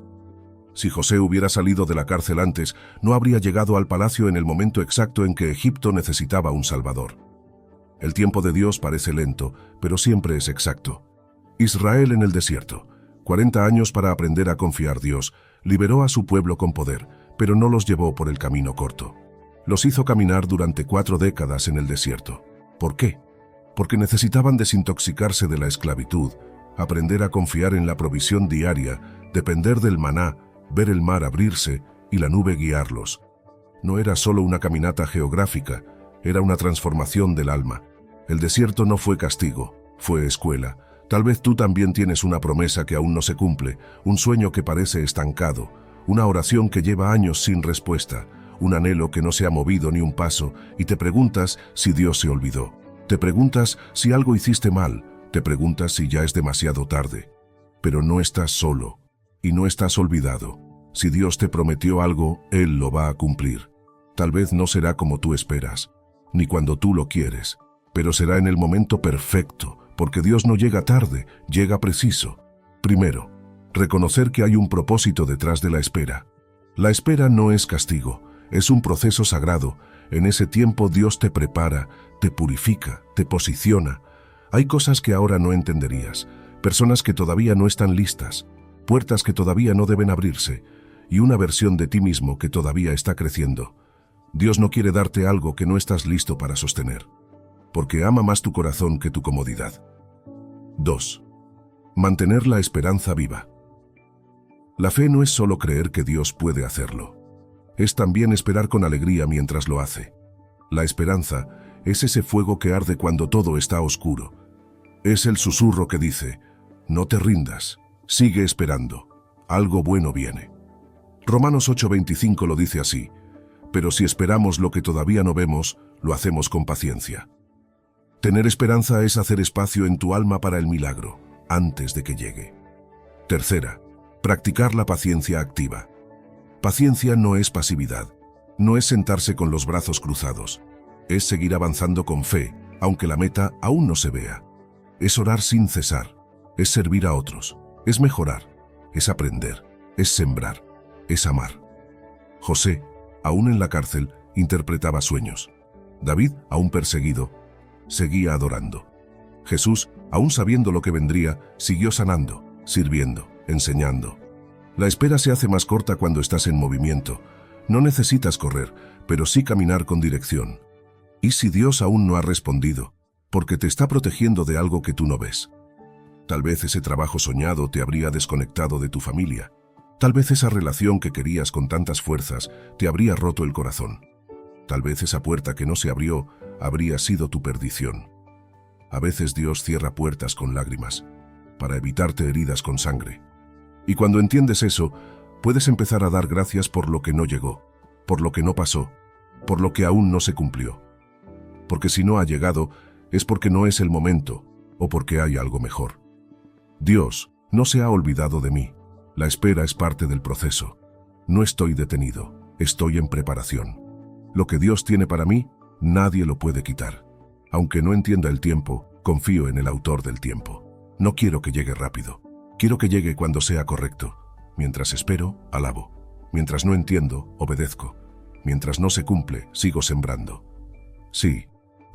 Si José hubiera salido de la cárcel antes, no habría llegado al palacio en el momento exacto en que Egipto necesitaba un salvador. El tiempo de Dios parece lento, pero siempre es exacto. Israel en el desierto. 40 años para aprender a confiar. Dios liberó a su pueblo con poder, pero no los llevó por el camino corto. Los hizo caminar durante 4 décadas en el desierto. ¿Por qué? Porque necesitaban desintoxicarse de la esclavitud, aprender a confiar en la provisión diaria, depender del maná, ver el mar abrirse y la nube guiarlos. No era solo una caminata geográfica, era una transformación del alma. El desierto no fue castigo, fue escuela. Tal vez tú también tienes una promesa que aún no se cumple, un sueño que parece estancado, una oración que lleva años sin respuesta, un anhelo que no se ha movido ni un paso, y te preguntas si Dios se olvidó. Te preguntas si algo hiciste mal, te preguntas si ya es demasiado tarde. Pero no estás solo, y no estás olvidado. Si Dios te prometió algo, Él lo va a cumplir. Tal vez no será como tú esperas, ni cuando tú lo quieres, pero será en el momento perfecto, porque Dios no llega tarde, llega preciso. Primero, reconocer que hay un propósito detrás de la espera. La espera no es castigo, es un proceso sagrado. En ese tiempo Dios te prepara, te purifica, te posiciona. Hay cosas que ahora no entenderías, personas que todavía no están listas, puertas que todavía no deben abrirse, y una versión de ti mismo que todavía está creciendo. Dios no quiere darte algo que no estás listo para sostener, porque ama más tu corazón que tu comodidad. 2. Mantener la esperanza viva. La fe no es solo creer que Dios puede hacerlo. Es también esperar con alegría mientras lo hace. La esperanza es ese fuego que arde cuando todo está oscuro. Es el susurro que dice, no te rindas, sigue esperando, algo bueno viene. Romanos 8:25 lo dice así, pero si esperamos lo que todavía no vemos, lo hacemos con paciencia. Tener esperanza es hacer espacio en tu alma para el milagro, antes de que llegue. 3. Practicar la paciencia activa. Paciencia no es pasividad, no es sentarse con los brazos cruzados, es seguir avanzando con fe, aunque la meta aún no se vea. Es orar sin cesar, es servir a otros, es mejorar, es aprender, es sembrar, es amar. José, aún en la cárcel, interpretaba sueños. David, aún perseguido, seguía adorando. Jesús, aún sabiendo lo que vendría, siguió sanando, sirviendo, enseñando. La espera se hace más corta cuando estás en movimiento. No necesitas correr, pero sí caminar con dirección. ¿Y si Dios aún no ha respondido? Porque te está protegiendo de algo que tú no ves. Tal vez ese trabajo soñado te habría desconectado de tu familia. Tal vez esa relación que querías con tantas fuerzas te habría roto el corazón. Tal vez esa puerta que no se abrió habría sido tu perdición. A veces Dios cierra puertas con lágrimas, para evitarte heridas con sangre. Y cuando entiendes eso, puedes empezar a dar gracias por lo que no llegó, por lo que no pasó, por lo que aún no se cumplió. Porque si no ha llegado, es porque no es el momento, o porque hay algo mejor. Dios no se ha olvidado de mí. La espera es parte del proceso. No estoy detenido, estoy en preparación. Lo que Dios tiene para mí, nadie lo puede quitar. Aunque no entienda el tiempo, confío en el autor del tiempo. No quiero que llegue rápido. Quiero que llegue cuando sea correcto. Mientras espero, alabo. Mientras no entiendo, obedezco. Mientras no se cumple, sigo sembrando. Sí,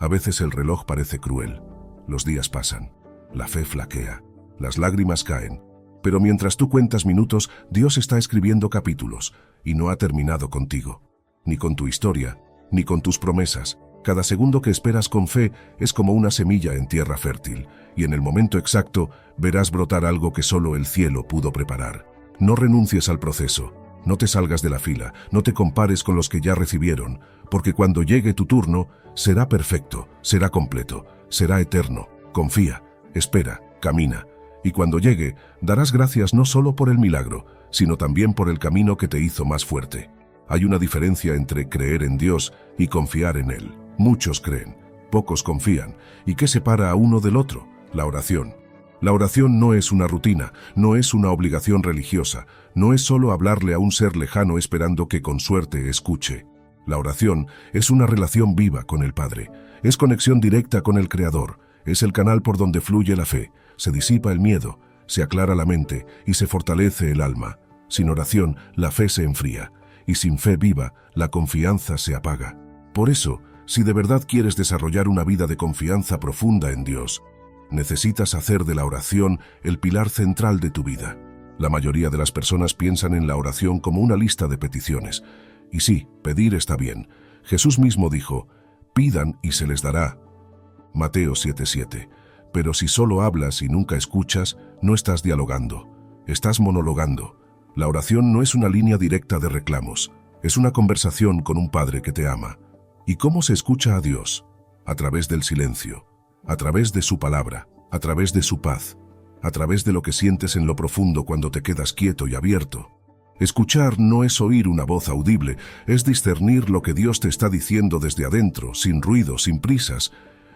a veces el reloj parece cruel. Los días pasan. La fe flaquea. Las lágrimas caen. Pero mientras tú cuentas minutos, Dios está escribiendo capítulos y no ha terminado contigo. Ni con tu historia, ni con tus promesas. Cada segundo que esperas con fe es como una semilla en tierra fértil, y en el momento exacto verás brotar algo que solo el cielo pudo preparar. No renuncies al proceso, no te salgas de la fila, no te compares con los que ya recibieron, porque cuando llegue tu turno, será perfecto, será completo, será eterno. Confía, espera, camina, y cuando llegue, darás gracias no solo por el milagro, sino también por el camino que te hizo más fuerte. Hay una diferencia entre creer en Dios y confiar en Él. Muchos creen, pocos confían. ¿Y qué separa a uno del otro? La oración. La oración no es una rutina, no es una obligación religiosa, no es solo hablarle a un ser lejano esperando que con suerte escuche. La oración es una relación viva con el Padre, es conexión directa con el Creador, es el canal por donde fluye la fe, se disipa el miedo, se aclara la mente y se fortalece el alma. Sin oración, la fe se enfría, y sin fe viva, la confianza se apaga. Por eso, si de verdad quieres desarrollar una vida de confianza profunda en Dios, necesitas hacer de la oración el pilar central de tu vida. La mayoría de las personas piensan en la oración como una lista de peticiones. Y sí, pedir está bien. Jesús mismo dijo, pidan y se les dará. Mateo 7:7. Pero si solo hablas y nunca escuchas, no estás dialogando, estás monologando. La oración no es una línea directa de reclamos, es una conversación con un Padre que te ama. ¿Y cómo se escucha a Dios? A través del silencio, a través de su palabra, a través de su paz, a través de lo que sientes en lo profundo cuando te quedas quieto y abierto. Escuchar no es oír una voz audible, es discernir lo que Dios te está diciendo desde adentro, sin ruido, sin prisas.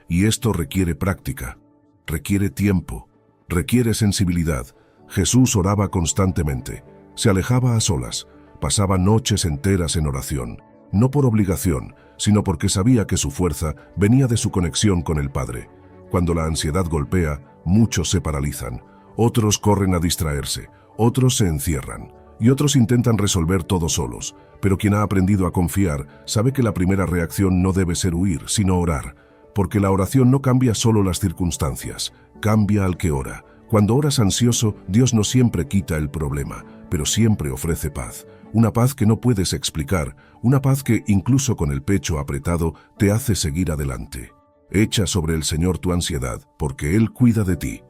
Y esto requiere práctica, requiere tiempo, requiere sensibilidad. Jesús oraba constantemente, se alejaba a solas, pasaba noches enteras en oración, no por obligación, sino porque sabía que su fuerza venía de su conexión con el Padre. Cuando la ansiedad golpea, muchos se paralizan, otros corren a distraerse, otros se encierran, y otros intentan resolver todo solos. Pero quien ha aprendido a confiar sabe que la primera reacción no debe ser huir, sino orar, Porque la oración no cambia solo las circunstancias, cambia al que ora. Cuando oras ansioso, Dios no siempre quita el problema, pero siempre ofrece paz. Una paz que no puedes explicar, una paz que, incluso con el pecho apretado, te hace seguir adelante. Echa sobre el Señor tu ansiedad, porque Él cuida de ti.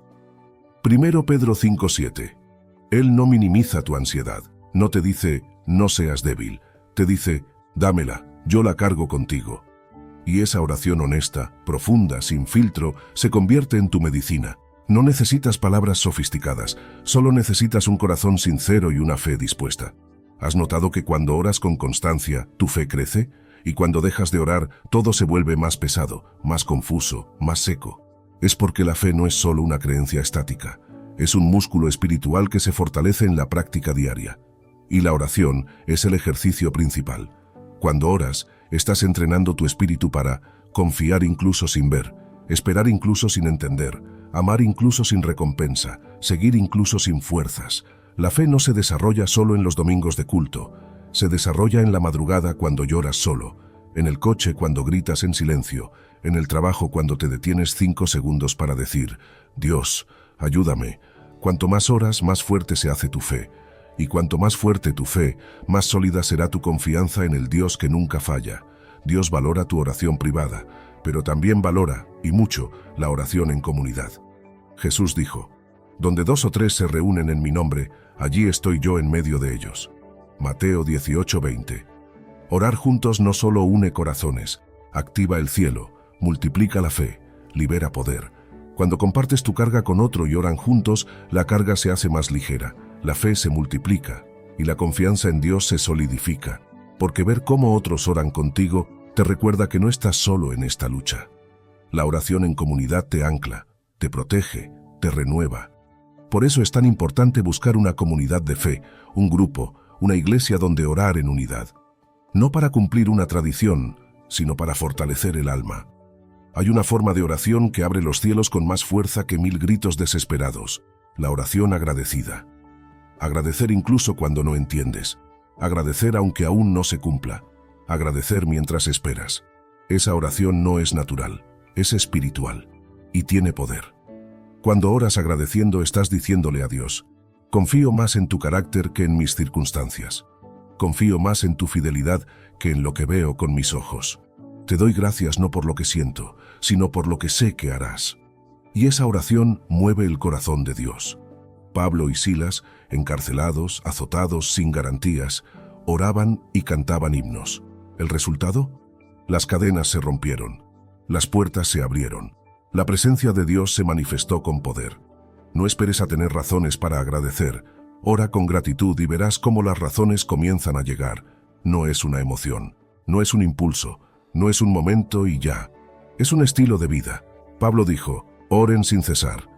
1 Pedro 5:7. Él no minimiza tu ansiedad. No te dice, no seas débil. Te dice, dámela, yo la cargo contigo. Y esa oración honesta, profunda, sin filtro, se convierte en tu medicina. No necesitas palabras sofisticadas, solo necesitas un corazón sincero y una fe dispuesta. ¿Has notado que cuando oras con constancia, tu fe crece? Y cuando dejas de orar, todo se vuelve más pesado, más confuso, más seco. Es porque la fe no es solo una creencia estática, es un músculo espiritual que se fortalece en la práctica diaria. Y la oración es el ejercicio principal. Cuando oras, estás entrenando tu espíritu para confiar incluso sin ver, esperar incluso sin entender, amar incluso sin recompensa, seguir incluso sin fuerzas. La fe no se desarrolla solo en los domingos de culto, se desarrolla en la madrugada cuando lloras solo, en el coche cuando gritas en silencio, en el trabajo cuando te detienes 5 segundos para decir, Dios, ayúdame. Cuanto más oras, más fuerte se hace tu fe. Y cuanto más fuerte tu fe, más sólida será tu confianza en el Dios que nunca falla. Dios valora tu oración privada, pero también valora, y mucho, la oración en comunidad. Jesús dijo, donde 2 o 3 se reúnen en mi nombre, allí estoy yo en medio de ellos. Mateo 18:20. Orar juntos no solo une corazones, activa el cielo, multiplica la fe, libera poder. Cuando compartes tu carga con otro y oran juntos, la carga se hace más ligera, la fe se multiplica y la confianza en Dios se solidifica, porque ver cómo otros oran contigo te recuerda que no estás solo en esta lucha. La oración en comunidad te ancla, te protege, te renueva. Por eso es tan importante buscar una comunidad de fe, un grupo, una iglesia donde orar en unidad. No para cumplir una tradición, sino para fortalecer el alma. Hay una forma de oración que abre los cielos con más fuerza que 1000 gritos desesperados, la oración agradecida. Agradecer incluso cuando no entiendes. Agradecer aunque aún no se cumpla. Agradecer mientras esperas. Esa oración no es natural, es espiritual y tiene poder. Cuando oras agradeciendo estás diciéndole a Dios, confío más en tu carácter que en mis circunstancias. Confío más en tu fidelidad que en lo que veo con mis ojos. Te doy gracias no por lo que siento, sino por lo que sé que harás. Y esa oración mueve el corazón de Dios. Pablo y Silas, encarcelados, azotados, sin garantías, oraban y cantaban himnos. ¿El resultado? Las cadenas se rompieron, las puertas se abrieron, la presencia de Dios se manifestó con poder. No esperes a tener razones para agradecer, ora con gratitud y verás cómo las razones comienzan a llegar. No es una emoción, no es un impulso, no es un momento y ya. Es un estilo de vida. Pablo dijo, oren sin cesar.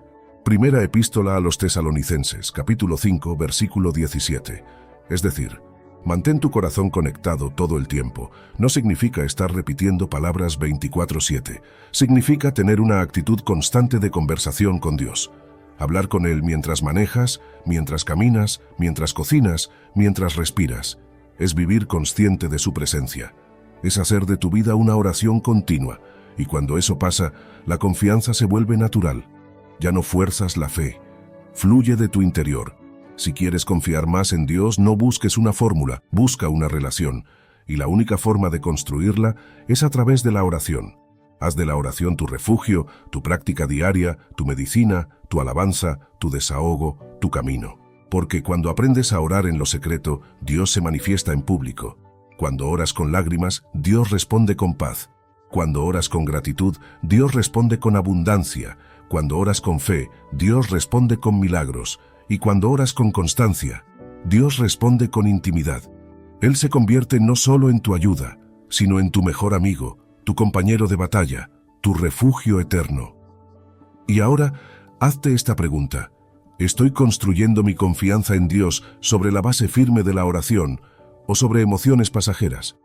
Primera epístola a los Tesalonicenses, capítulo 5, versículo 17. Es decir, mantén tu corazón conectado todo el tiempo. No significa estar repitiendo palabras 24/7. Significa tener una actitud constante de conversación con Dios. Hablar con Él mientras manejas, mientras caminas, mientras cocinas, mientras respiras. Es vivir consciente de su presencia. Es hacer de tu vida una oración continua. Y cuando eso pasa, la confianza se vuelve natural. Ya no fuerzas la fe. Fluye de tu interior. Si quieres confiar más en Dios, no busques una fórmula, busca una relación. Y la única forma de construirla es a través de la oración. Haz de la oración tu refugio, tu práctica diaria, tu medicina, tu alabanza, tu desahogo, tu camino. Porque cuando aprendes a orar en lo secreto, Dios se manifiesta en público. Cuando oras con lágrimas, Dios responde con paz. Cuando oras con gratitud, Dios responde con abundancia. Cuando oras con fe, Dios responde con milagros. Y cuando oras con constancia, Dios responde con intimidad. Él se convierte no solo en tu ayuda, sino en tu mejor amigo, tu compañero de batalla, tu refugio eterno. Y ahora, hazte esta pregunta. ¿Estoy construyendo mi confianza en Dios sobre la base firme de la oración o sobre emociones pasajeras?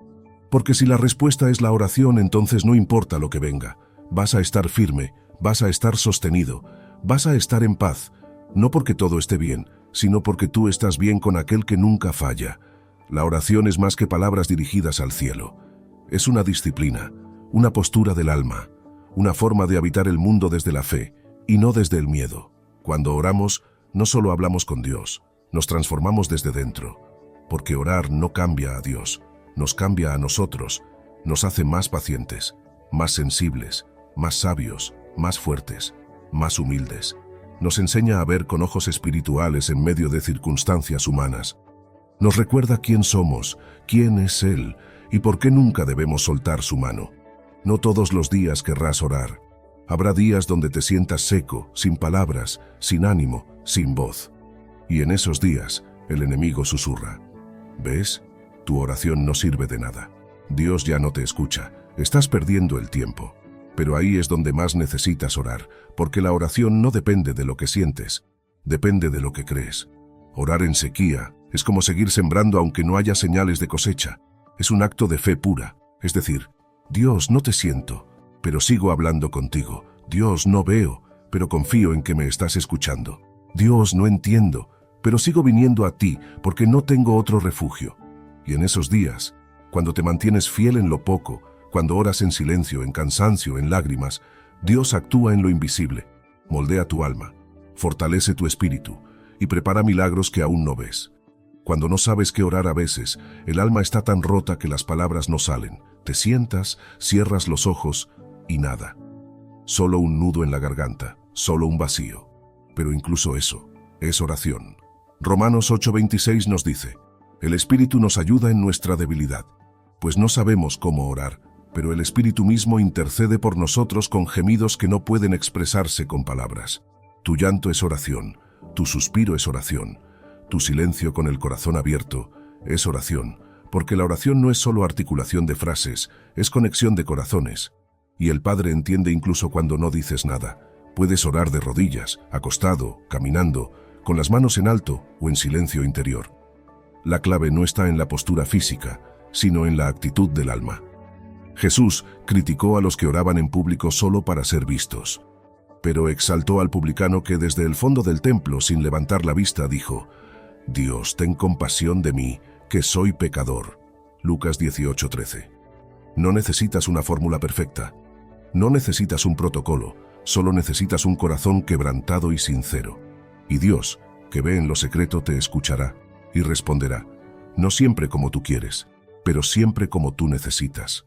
Porque si la respuesta es la oración, entonces no importa lo que venga. Vas a estar firme, vas a estar sostenido, vas a estar en paz. No porque todo esté bien, sino porque tú estás bien con aquel que nunca falla. La oración es más que palabras dirigidas al cielo. Es una disciplina, una postura del alma, una forma de habitar el mundo desde la fe y no desde el miedo. Cuando oramos, no solo hablamos con Dios, nos transformamos desde dentro, porque orar no cambia a Dios, nos cambia a nosotros, nos hace más pacientes, más sensibles, más sabios, más fuertes, más humildes. Nos enseña a ver con ojos espirituales en medio de circunstancias humanas. Nos recuerda quién somos, quién es Él y por qué nunca debemos soltar su mano. No todos los días querrás orar. Habrá días donde te sientas seco, sin palabras, sin ánimo, sin voz. Y en esos días, el enemigo susurra: ¿ves? Tu oración no sirve de nada. Dios ya no te escucha, estás perdiendo el tiempo. Pero ahí es donde más necesitas orar, porque la oración no depende de lo que sientes, depende de lo que crees. Orar en sequía es como seguir sembrando aunque no haya señales de cosecha. Es un acto de fe pura, es decir, Dios, no te siento, pero sigo hablando contigo. Dios, no veo, pero confío en que me estás escuchando. Dios, no entiendo, pero sigo viniendo a ti porque no tengo otro refugio. Y en esos días, cuando te mantienes fiel en lo poco, cuando oras en silencio, en cansancio, en lágrimas, Dios actúa en lo invisible, moldea tu alma, fortalece tu espíritu y prepara milagros que aún no ves. Cuando no sabes qué orar a veces, el alma está tan rota que las palabras no salen. Te sientas, cierras los ojos y nada. Solo un nudo en la garganta, solo un vacío. Pero incluso eso es oración. Romanos 8:26 nos dice: el Espíritu nos ayuda en nuestra debilidad, pues no sabemos cómo orar, pero el Espíritu mismo intercede por nosotros con gemidos que no pueden expresarse con palabras. Tu llanto es oración, tu suspiro es oración, tu silencio con el corazón abierto es oración, porque la oración no es solo articulación de frases, es conexión de corazones. Y el Padre entiende incluso cuando no dices nada. Puedes orar de rodillas, acostado, caminando, con las manos en alto o en silencio interior. La clave no está en la postura física, sino en la actitud del alma. Jesús criticó a los que oraban en público solo para ser vistos, pero exaltó al publicano que desde el fondo del templo, sin levantar la vista, dijo: Dios, ten compasión de mí, que soy pecador. Lucas 18:13. No necesitas una fórmula perfecta. No necesitas un protocolo, solo necesitas un corazón quebrantado y sincero. Y Dios, que ve en lo secreto, te escuchará y responderá, no siempre como tú quieres, pero siempre como tú necesitas.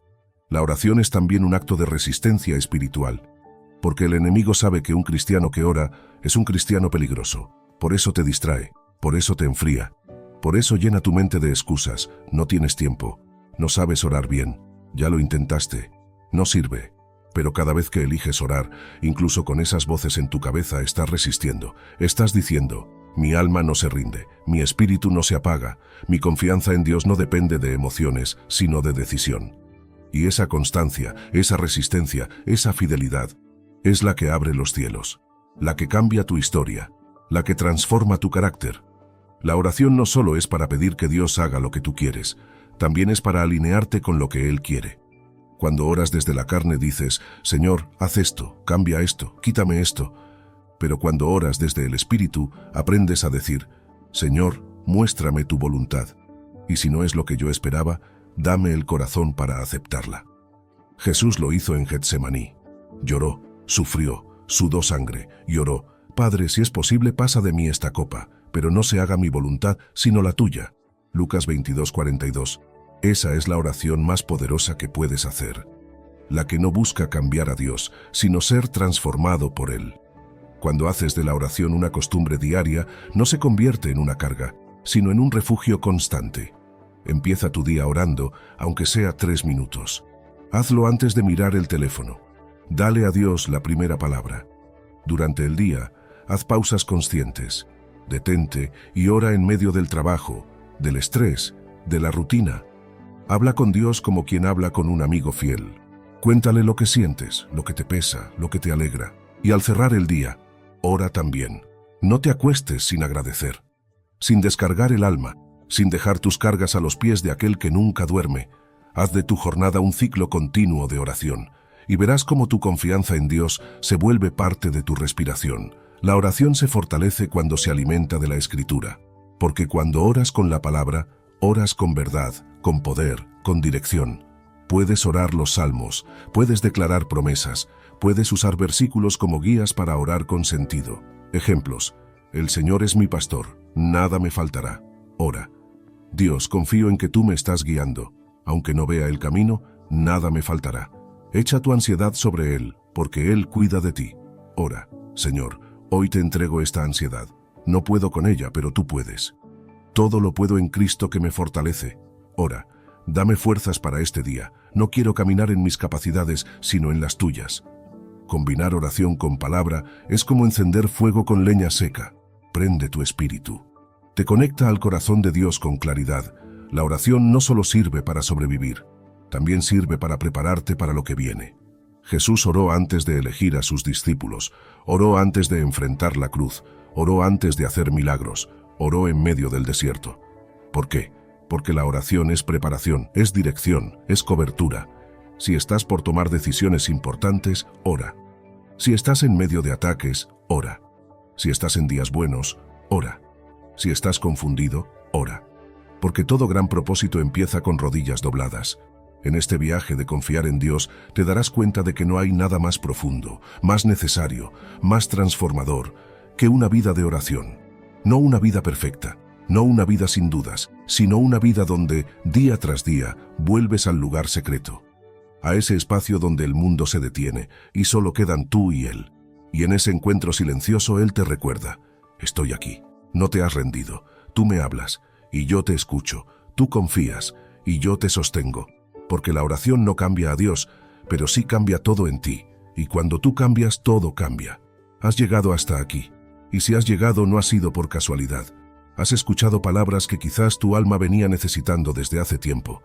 La oración es también un acto de resistencia espiritual, porque el enemigo sabe que un cristiano que ora es un cristiano peligroso. Por eso te distrae, por eso te enfría, por eso llena tu mente de excusas. No tienes tiempo, no sabes orar bien, ya lo intentaste, no sirve. Pero cada vez que eliges orar, incluso con esas voces en tu cabeza, estás resistiendo. Estás diciendo: mi alma no se rinde, mi espíritu no se apaga, mi confianza en Dios no depende de emociones, sino de decisión. Y esa constancia, esa resistencia, esa fidelidad, es la que abre los cielos, la que cambia tu historia, la que transforma tu carácter. La oración no solo es para pedir que Dios haga lo que tú quieres, también es para alinearte con lo que Él quiere. Cuando oras desde la carne dices: Señor, haz esto, cambia esto, quítame esto. Pero cuando oras desde el Espíritu, aprendes a decir: Señor, muéstrame tu voluntad. Y si no es lo que yo esperaba, dame el corazón para aceptarla. Jesús lo hizo en Getsemaní. Lloró, sufrió, sudó sangre, lloró: Padre, si es posible, pasa de mí esta copa, pero no se haga mi voluntad, sino la tuya. Lucas 22:42. Esa es la oración más poderosa que puedes hacer, la que no busca cambiar a Dios, sino ser transformado por Él. Cuando haces de la oración una costumbre diaria, no se convierte en una carga, sino en un refugio constante. Empieza tu día orando, aunque sea 3 minutos. Hazlo antes de mirar el teléfono. Dale a Dios la primera palabra. Durante el día, haz pausas conscientes. Detente y ora en medio del trabajo, del estrés, de la rutina. Habla con Dios como quien habla con un amigo fiel. Cuéntale lo que sientes, lo que te pesa, lo que te alegra. Y al cerrar el día, ora también. No te acuestes sin agradecer, sin descargar el alma, sin dejar tus cargas a los pies de aquel que nunca duerme. Haz de tu jornada un ciclo continuo de oración, y verás cómo tu confianza en Dios se vuelve parte de tu respiración. La oración se fortalece cuando se alimenta de la Escritura, porque cuando oras con la palabra, oras con verdad, con poder, con dirección. Puedes orar los salmos, puedes declarar promesas, Puedes usar versículos como guías para orar con sentido. Ejemplos: el Señor es mi pastor, nada me faltará. Ora: Dios, confío en que tú me estás guiando. Aunque no vea el camino, nada me faltará. Echa tu ansiedad sobre Él, porque Él cuida de ti. Ora: Señor, hoy te entrego esta ansiedad. No puedo con ella, pero tú puedes. Todo lo puedo en Cristo que me fortalece. Ora: dame fuerzas para este día. No quiero caminar en mis capacidades, sino en las tuyas. Combinar oración con palabra es como encender fuego con leña seca. Prende tu espíritu. Te conecta al corazón de Dios con claridad. La oración no solo sirve para sobrevivir, también sirve para prepararte para lo que viene. Jesús oró antes de elegir a sus discípulos, oró antes de enfrentar la cruz, oró antes de hacer milagros, oró en medio del desierto. ¿Por qué? Porque la oración es preparación, es dirección, es cobertura. Si estás por tomar decisiones importantes, ora. Si estás en medio de ataques, ora. Si estás en días buenos, ora. Si estás confundido, ora. Porque todo gran propósito empieza con rodillas dobladas. En este viaje de confiar en Dios, te darás cuenta de que no hay nada más profundo, más necesario, más transformador que una vida de oración. No una vida perfecta, no una vida sin dudas, sino una vida donde, día tras día, vuelves al lugar secreto. A ese espacio donde el mundo se detiene y solo quedan tú y Él. Y en ese encuentro silencioso Él te recuerda: estoy aquí, no te has rendido, tú me hablas y yo te escucho, tú confías y yo te sostengo. Porque la oración no cambia a Dios, pero sí cambia todo en ti, y cuando tú cambias, todo cambia. Has llegado hasta aquí, y si has llegado no ha sido por casualidad. Has escuchado palabras que quizás tu alma venía necesitando desde hace tiempo.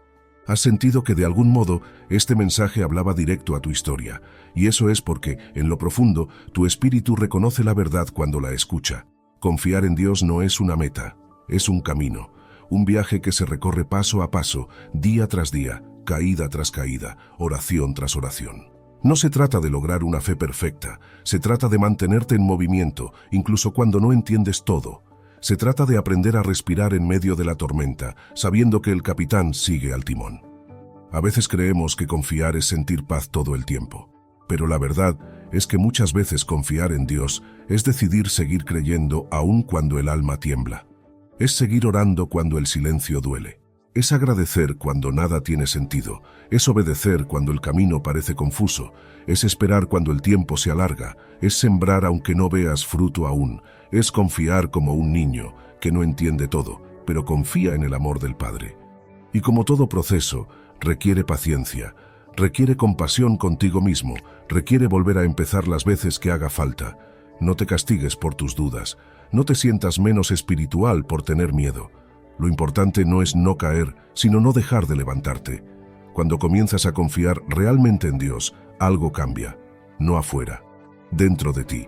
Has sentido que de algún modo este mensaje hablaba directo a tu historia, y eso es porque, en lo profundo, tu espíritu reconoce la verdad cuando la escucha. Confiar en Dios no es una meta, es un camino, un viaje que se recorre paso a paso, día tras día, caída tras caída, oración tras oración. No se trata de lograr una fe perfecta, se trata de mantenerte en movimiento, incluso cuando no entiendes todo. Se trata de aprender a respirar en medio de la tormenta, sabiendo que el capitán sigue al timón. A veces creemos que confiar es sentir paz todo el tiempo, pero la verdad es que muchas veces confiar en Dios es decidir seguir creyendo aun cuando el alma tiembla. Es seguir orando cuando el silencio duele. Es agradecer cuando nada tiene sentido. Es obedecer cuando el camino parece confuso. Es esperar cuando el tiempo se alarga. Es sembrar aunque no veas fruto aún. Es confiar como un niño que no entiende todo, pero confía en el amor del Padre. Y como todo proceso, requiere paciencia, requiere compasión contigo mismo, requiere volver a empezar las veces que haga falta. No te castigues por tus dudas, no te sientas menos espiritual por tener miedo. Lo importante no es no caer, sino no dejar de levantarte. Cuando comienzas a confiar realmente en Dios, algo cambia, no afuera, dentro de ti.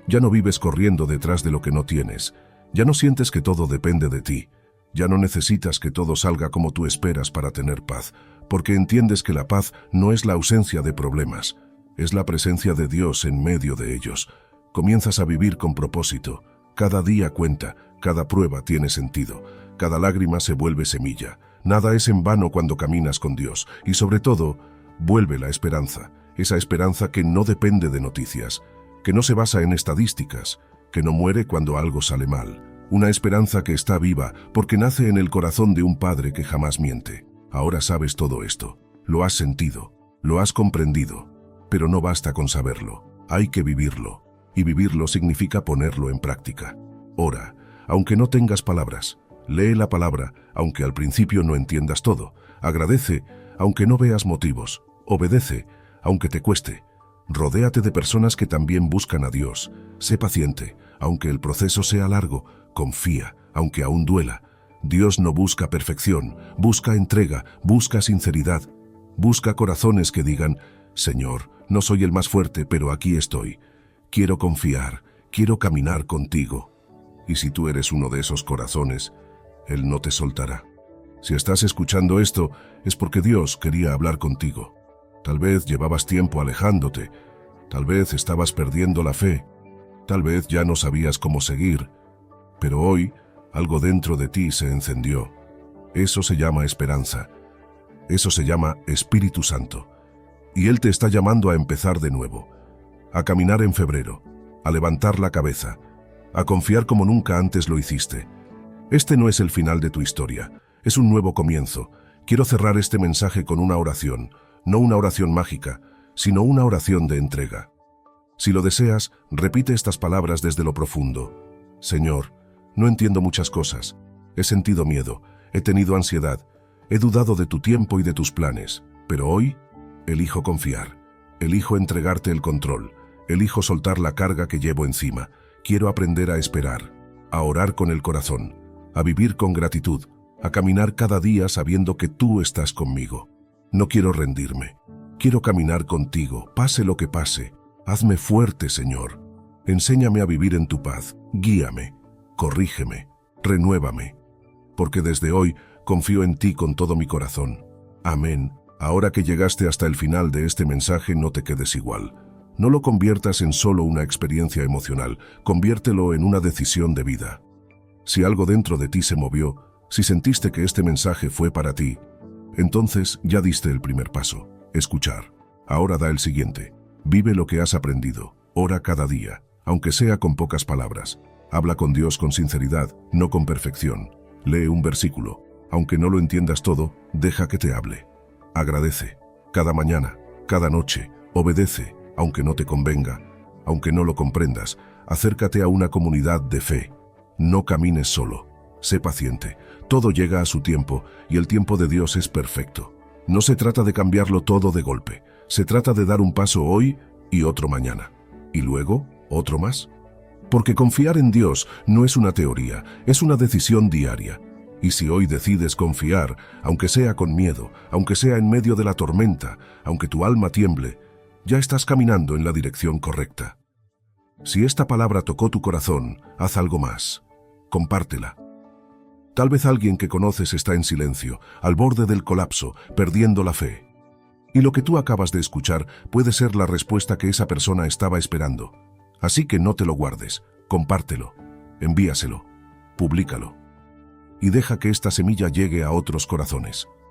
Ya no vives corriendo detrás de lo que no tienes, ya no sientes que todo depende de ti, ya no necesitas que todo salga como tú esperas para tener paz, porque entiendes que la paz no es la ausencia de problemas, es la presencia de Dios en medio de ellos. Comienzas a vivir con propósito, cada día cuenta, cada prueba tiene sentido, cada lágrima se vuelve semilla, nada es en vano cuando caminas con Dios, y sobre todo, vuelve la esperanza, esa esperanza que no depende de noticias, que no se basa en estadísticas, que no muere cuando algo sale mal, una esperanza que está viva porque nace en el corazón de un Padre que jamás miente. Ahora sabes todo esto, lo has sentido, lo has comprendido, pero no basta con saberlo, hay que vivirlo, y vivirlo significa ponerlo en práctica. Ora, aunque no tengas palabras, lee la palabra, aunque al principio no entiendas todo, agradece, aunque no veas motivos, obedece, aunque te cueste. Rodéate de personas que también buscan a Dios. Sé paciente, aunque el proceso sea largo. Confía, aunque aún duela. Dios no busca perfección, busca entrega, busca sinceridad. Busca corazones que digan: Señor, no soy el más fuerte, pero aquí estoy. Quiero confiar, quiero caminar contigo. Y si tú eres uno de esos corazones, Él no te soltará. Si estás escuchando esto, es porque Dios quería hablar contigo. Tal vez llevabas tiempo alejándote, tal vez estabas perdiendo la fe, tal vez ya no sabías cómo seguir, pero hoy algo dentro de ti se encendió. Eso se llama esperanza, eso se llama Espíritu Santo, y Él te está llamando a empezar de nuevo, a caminar en febrero, a levantar la cabeza, a confiar como nunca antes lo hiciste. Este no es el final de tu historia, es un nuevo comienzo. Quiero cerrar este mensaje con una oración, no una oración mágica, sino una oración de entrega. Si lo deseas, repite estas palabras desde lo profundo. Señor, no entiendo muchas cosas. He sentido miedo, he tenido ansiedad, he dudado de tu tiempo y de tus planes, pero hoy elijo confiar, elijo entregarte el control, elijo soltar la carga que llevo encima. Quiero aprender a esperar, a orar con el corazón, a vivir con gratitud, a caminar cada día sabiendo que tú estás conmigo. No quiero rendirme, quiero caminar contigo, pase lo que pase. Hazme fuerte, Señor. Enséñame a vivir en tu paz, guíame, corrígeme, renuévame, porque desde hoy confío en ti con todo mi corazón. Amén. Ahora que llegaste hasta el final de este mensaje, no te quedes igual. No lo conviertas en solo una experiencia emocional, conviértelo en una decisión de vida. Si algo dentro de ti se movió, si sentiste que este mensaje fue para ti, entonces ya diste el primer paso, escuchar. Ahora da el siguiente. Vive lo que has aprendido, ora cada día, aunque sea con pocas palabras. Habla con Dios con sinceridad, no con perfección. Lee un versículo, aunque no lo entiendas todo, deja que te hable. Agradece, cada mañana, cada noche, obedece, aunque no te convenga, aunque no lo comprendas. Acércate a una comunidad de fe. No camines solo, sé paciente, todo llega a su tiempo y el tiempo de Dios es perfecto. No se trata de cambiarlo todo de golpe, se trata de dar un paso hoy y otro mañana, y luego otro más. Porque confiar en Dios no es una teoría, es una decisión diaria. Y si hoy decides confiar, aunque sea con miedo, aunque sea en medio de la tormenta, aunque tu alma tiemble, ya estás caminando en la dirección correcta. Si esta palabra tocó tu corazón, haz algo más. Compártela. Tal vez alguien que conoces está en silencio, al borde del colapso, perdiendo la fe. Y lo que tú acabas de escuchar puede ser la respuesta que esa persona estaba esperando. Así que no te lo guardes, compártelo, envíaselo, públicalo. Y deja que esta semilla llegue a otros corazones.